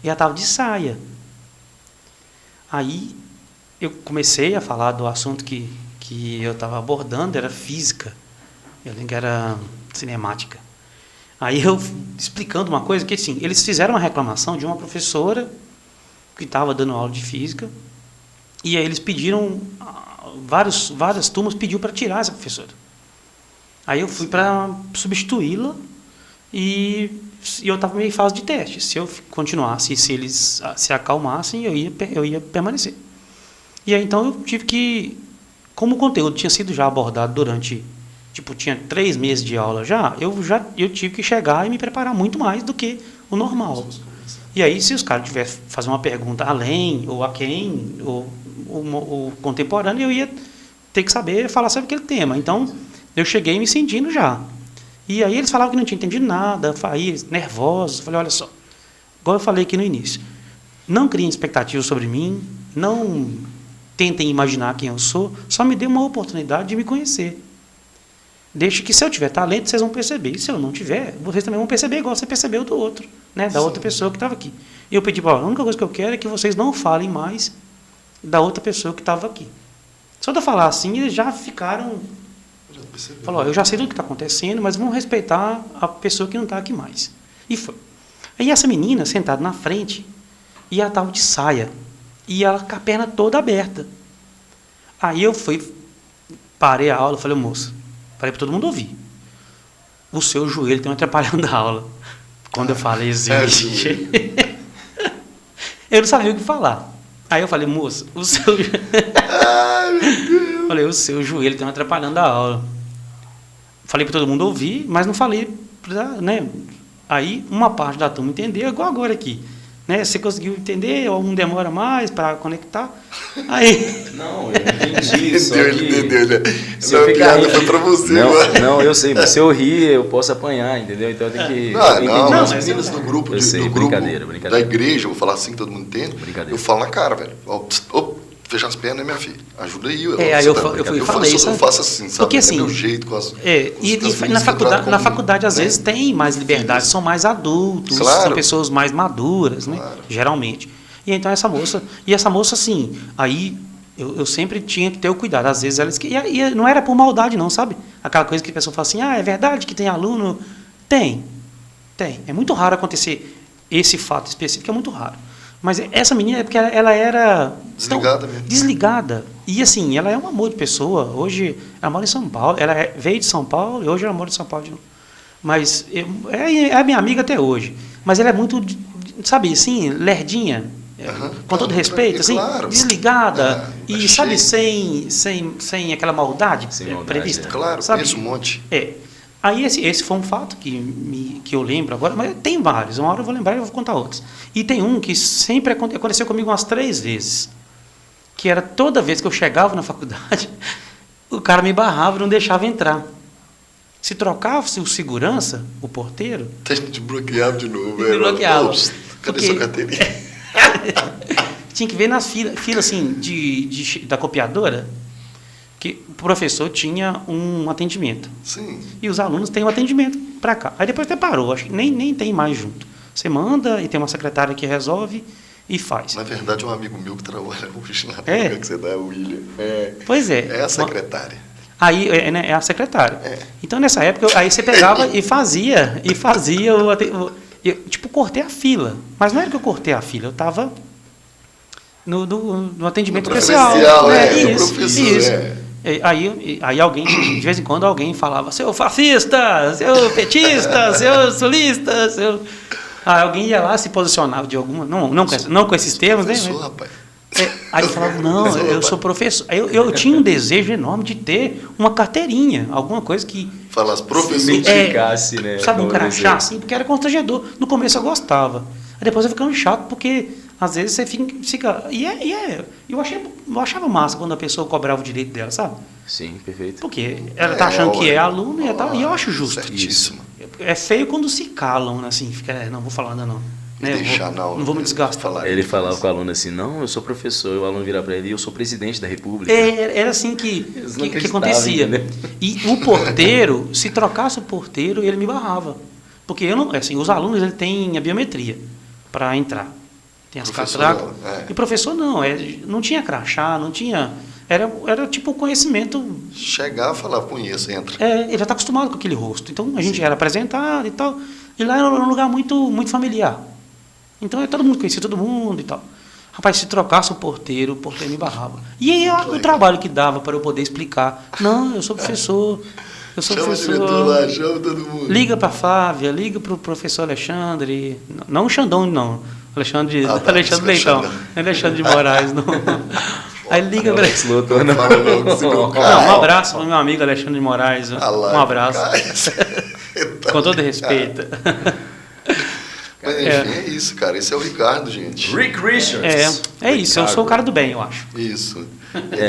e ela estava de saia. Aí, eu comecei a falar do assunto que eu estava abordando, era física, eu lembro que era cinemática. Aí eu explicando uma coisa, que assim, eles fizeram uma reclamação de uma professora que estava dando aula de física, e aí eles pediram, várias turmas pediu para tirar essa professora. Aí eu fui para substituí-la, e eu estava meio em fase de teste. Se eu continuasse, se eles se acalmassem, eu ia permanecer. E aí então eu tive que, como o conteúdo tinha sido já abordado durante... tinha 3 meses de aula eu tive que chegar e me preparar muito mais do que o normal. E aí, se os caras tivessem fazer uma pergunta além, ou a quem, ou contemporâneo, eu ia ter que saber falar sobre aquele tema. Então, eu cheguei me sentindo já. E aí eles falavam que não tinha entendido nada, aí, nervosos. Eu falei, olha só, igual eu falei aqui no início, não criem expectativas sobre mim, não tentem imaginar quem eu sou, só me dê uma oportunidade de me conhecer. Deixe que, se eu tiver talento, vocês vão perceber. E se eu não tiver, vocês também vão perceber igual você percebeu do outro, né? Da outra pessoa que estava aqui. E eu pedi para a única coisa que eu quero é que vocês não falem mais da outra pessoa que estava aqui. Só de eu falar assim, eles já ficaram... Falou, eu já sei tudo o que está acontecendo, mas vamos respeitar a pessoa que não está aqui mais. E foi. Aí essa menina, sentada na frente, e ela estava de saia. E ela com a perna toda aberta. Aí eu parei a aula, falei, moça, parei para todo mundo ouvir. O seu joelho tem atrapalhando a aula. Quando eu falei assim, eu não sabia o que falar. Aí eu falei, moça, o seu... falei, o seu joelho está atrapalhando a aula. Falei para todo mundo ouvir, mas não falei, né? Aí uma parte da turma entendeu, igual agora aqui. Né? Você conseguiu entender, ou um demora mais para conectar. Aí... Não, eu entendi. Ele entendeu, né? Se eu piada foi para você. Não, eu sei, mas se eu rir, eu posso apanhar, entendeu? Então eu tenho que... Não, as meninas do grupo, brincadeira. Da igreja, eu vou falar assim que todo mundo entende. Brincadeira. Eu falo na cara, velho. Fecha as pernas, né, minha filha? Ajuda aí. Aí eu falei, eu faço assim, sabe? Porque assim... É meu jeito com as... na faculdade, às vezes, tem mais liberdade, são mais adultos, são pessoas mais maduras, né? Geralmente. E então essa moça, assim, aí eu sempre tinha que ter o cuidado. Às vezes elas... E não era por maldade, não, sabe? Aquela coisa que a pessoa fala assim, é verdade que tem aluno? Tem. É muito raro acontecer esse fato específico, é muito raro. Mas essa menina é porque ela era... Desligada mesmo. Desligada. E assim, ela é um amor de pessoa. Hoje, ela mora em São Paulo. Ela veio de São Paulo e hoje ela mora em São Paulo de novo. Mas é minha amiga até hoje. Mas ela é muito, sabe, assim, lerdinha. Com todo respeito, assim, claro. Desligada. E, sabe, sem aquela maldade, prevista. Claro, sabe? Conheço um monte. Aí esse foi um fato que eu lembro agora, mas tem vários. Uma hora eu vou lembrar e eu vou contar outros. E tem um que sempre aconteceu comigo umas 3 vezes. Que era toda vez que eu chegava na faculdade, o cara me barrava e não deixava entrar. Se trocava-se o segurança, o porteiro... Até te bloqueava de novo. Me bloqueava. Cadê sua carteirinha? Tinha que ver nas filas assim, da copiadora... que o professor tinha um atendimento. Sim. E os alunos têm um atendimento para cá. Aí depois até parou, acho que nem tem mais junto. Você manda e tem uma secretária que resolve e faz. Na verdade, um amigo meu que trabalha hoje na época que você dá, o William. Pois é. É a secretária. Aí é a secretária. Então, nessa época, aí você pegava e fazia tipo, cortei a fila. Mas não era que eu cortei a fila, eu estava no atendimento especial. Isso. Aí alguém, de vez em quando, alguém falava, seu fascista, seu petista, seu sulista, seu... Aí alguém ia lá se posicionava de alguma... Não com esses termos, né? Rapaz. Aí falava, não, eu sou professor. Aí eu tinha um desejo enorme de ter uma carteirinha, alguma coisa que... Falasse professor. Se identificasse, né? Sabe, um crachá, assim, porque era constrangedor. No começo eu gostava. Aí depois eu ficava chato, porque... Às vezes você fica... Eu achava massa quando a pessoa cobrava o direito dela, sabe? Sim, perfeito. Porque ela tá achando que é aluno e eu acho justo. Certíssimo. É feio quando se calam, assim, fica, não vou falar nada não. Né? Não vou me desgastar. Ele falava com o aluno assim, não, eu sou professor, e o aluno virava para ele, eu sou presidente da República. Era assim que acontecia. Entendeu? E o porteiro, se trocasse o porteiro, ele me barrava. Porque eu não, assim, os alunos ele têm a biometria para entrar. Tem as catracas. E professor não tinha crachá, não tinha... Era tipo conhecimento... Chegar e falar, conheço, entra. Ele já está acostumado com aquele rosto. Então, a gente era apresentado e tal. E lá era um lugar muito, muito familiar. Então, todo mundo conhecia todo mundo e tal. Rapaz, se trocasse o porteiro me barrava. E aí, o trabalho que dava para eu poder explicar. Não, eu sou professor. Chama o diretor lá, chama todo mundo. Liga para a Flávia, liga para o professor Alexandre. Não o Xandão, não. Alexandre Leitão. Não é Alexandre de Moraes, não. Aí liga para ele. Não, um abraço para o meu amigo Alexandre de Moraes. Um abraço. Com todo respeito. Mas enfim, é isso, cara. Esse é o Ricardo, gente. Rick Richards. É isso, eu sou o cara do bem, eu acho. Isso.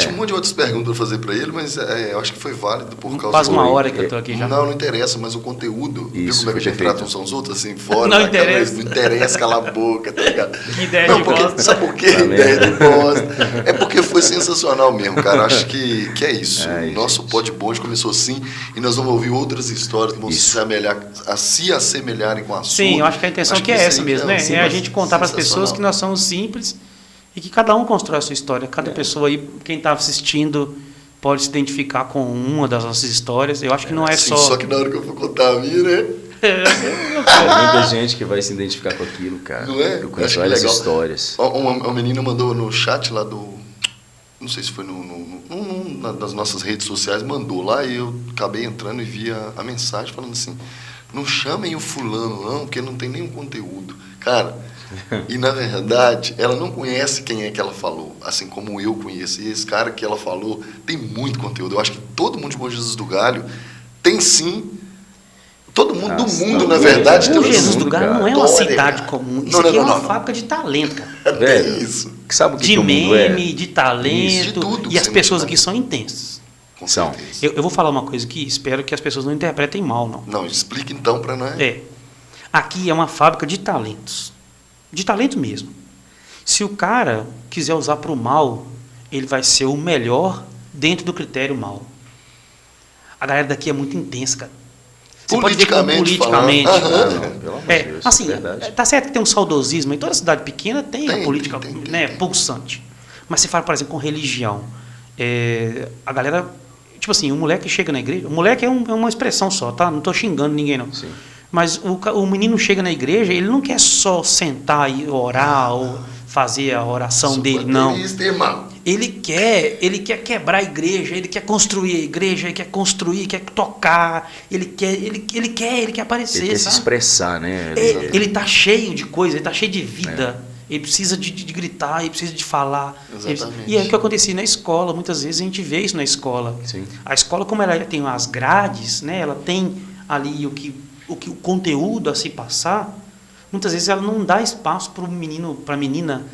Tinha um monte de outras perguntas para fazer para ele, mas eu acho que foi válido por causa... Quase uma hora que eu estou aqui já. Não interessa, mas o conteúdo... Isso, viu como é que a gente trata uns aos outros? Assim, fora não da interessa. Câmera, não interessa, cala a boca, tá ligado? Que ideia de bosta. Sabe por quê? Ideia de bosta. É porque Porque foi sensacional mesmo, cara. Acho que é isso. Ai, o nosso gente. Pod começou assim e nós vamos ouvir outras histórias que vão se assemelharem com a sua. Sim, eu acho que a intenção Acho que é isso essa aí mesmo, né? sim, É a gente contar para as pessoas sensacional. que nós somos simples e que cada um constrói a sua história. Cada pessoa aí, quem está assistindo, pode se identificar com uma das nossas histórias. Eu acho que não é Sim, só... só que na hora que eu for contar a minha, né? Tem muita gente que vai se identificar com aquilo, cara. Não é? Eu Acho conheço que várias legal. histórias. Uma menina mandou no chat lá do... Não sei se foi das nossas redes sociais, mandou lá e eu acabei entrando e vi a mensagem falando assim, não chamem o fulano não, porque não tem nenhum conteúdo. Cara, e na verdade, ela não conhece quem é que ela falou, assim como eu conheço. E esse cara que ela falou tem muito conteúdo. Eu acho que todo mundo de Bom Jesus do Galho tem sim... Todo mundo do mundo, na verdade, O tem Jesus do Galho não é uma história, cidade cara. comum. Isso aqui é uma fábrica de talento, cara. Velho, isso. sabe o que De que o mundo é? meme, de talento. De tudo que E as você pessoas imaginar. aqui são intensas. Com São. certeza. Eu vou falar uma coisa aqui, espero que as pessoas não interpretem mal, não. Não, explica então para nós. Aqui é uma fábrica de talentos. De talento mesmo. Se o cara quiser usar para o mal, ele vai ser o melhor dentro do critério mal. A galera daqui é muito intensa, cara. Você pode ver como politicamente. falando. Ah, não, pelo amor de Deus, assim, verdade. tá certo que tem um saudosismo, em toda cidade pequena tem a Tem, política tem, né, tem. pulsante. Mas você fala, por exemplo, com religião. A galera, tipo assim, o moleque chega na igreja, o moleque é uma expressão só, tá? Não estou xingando ninguém, não. Sim. Mas o menino chega na igreja, ele não quer só sentar e orar ou fazer a oração dele, não. Irmão. Ele quer quebrar a igreja, ele quer construir a igreja, ele quer construir, quer tocar, ele quer aparecer, Ele quer se sabe? expressar, né? Ele está cheio de coisa, ele está cheio de vida. Ele precisa de gritar, ele precisa de falar. Exatamente. E é o que acontecia na escola, muitas vezes a gente vê isso na escola. Sim. A escola, como ela tem as grades, né, ela tem ali o conteúdo a se passar, muitas vezes ela não dá espaço para o menino, para a menina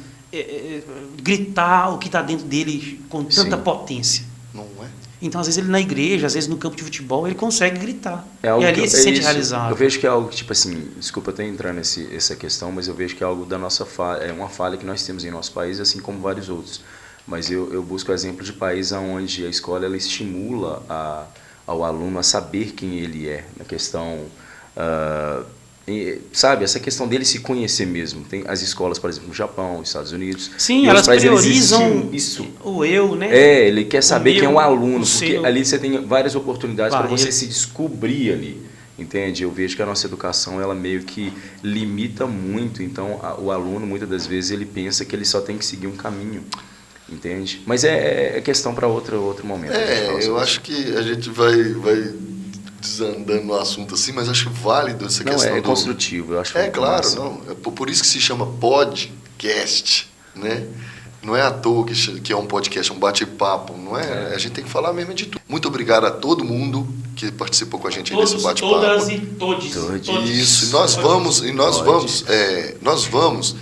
gritar o que está dentro dele com tanta Sim. potência. Não é? Então, às vezes, ele na igreja, às vezes no campo de futebol, ele consegue gritar. É algo e ali que ele se sente isso. realizado. Eu vejo que é algo, tipo assim, desculpa até entrar nessa questão, mas eu vejo que é algo da nossa falha, é uma falha que nós temos em nosso país, assim como vários outros. Mas eu busco exemplo de país onde a escola ela estimula ao aluno a saber quem ele é, na questão, sabe, essa questão dele se conhecer mesmo. Tem as escolas, por exemplo, no Japão, nos Estados Unidos. Sim, e elas outros países, priorizam isso. o eu, né? Ele quer saber quem é um aluno, porque seu. ali você tem várias oportunidades para você Ele- se descobrir ali, entende? Eu vejo que a nossa educação, ela meio que limita muito, então o aluno, muitas das vezes, ele pensa que ele só tem que seguir um caminho, entende? Mas é questão para outro momento. a gente fala Eu sobre acho que a gente vai desandando no assunto assim, mas acho válido essa Não, questão é do... construtivo, eu acho É muito claro, massa. não. É por isso que se chama podcast, né? Não é à toa que é um podcast, é um bate-papo, não é? A gente tem que falar mesmo de tudo. Muito obrigado a todo mundo que participou com a gente aí nesse Todos, bate-papo. todas e todes. Todes. Isso, e nós vamos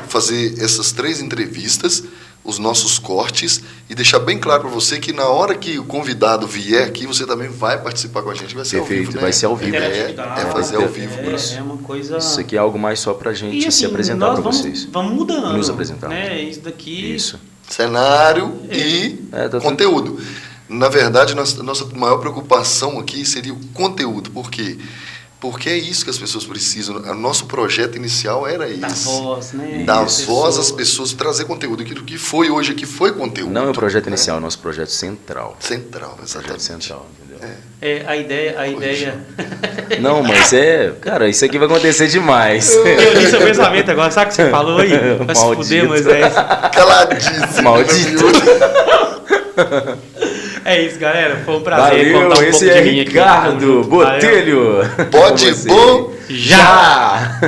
fazer essas 3 entrevistas, os nossos cortes, e deixar bem claro para você que na hora que o convidado vier aqui, você também vai participar com a gente, vai ser Perfeito, ao vivo, né? vai ser ao vivo. É fazer ao vivo. É uma coisa... Isso aqui é algo mais só para a gente E assim, se apresentar nós para vocês. vamos mudando. Nos apresentar. Né? Isso daqui... Isso. Cenário e Tá conteúdo. Na verdade, nossa maior preocupação aqui seria o conteúdo. Por quê? Porque é isso que as pessoas precisam. O nosso projeto inicial era esse. Da voz, né? Dar Das voz às pessoas. pessoas, trazer conteúdo. Aquilo que foi hoje aqui foi conteúdo. Não é o projeto né? inicial, é o nosso projeto central. Central, Projeto exatamente. central, entendeu? A ideia... Não, mas cara, isso aqui vai acontecer demais. Eu li seu pensamento agora, sabe o que você falou aí? Vai se Maldito. fuder, Moisés. Caladíssimo. Maldito. É isso, galera. Foi um prazer Valeu, contar um esse pouco é de mim aqui. Ricardo Valeu. Botelho. Pode Com você. bom Já!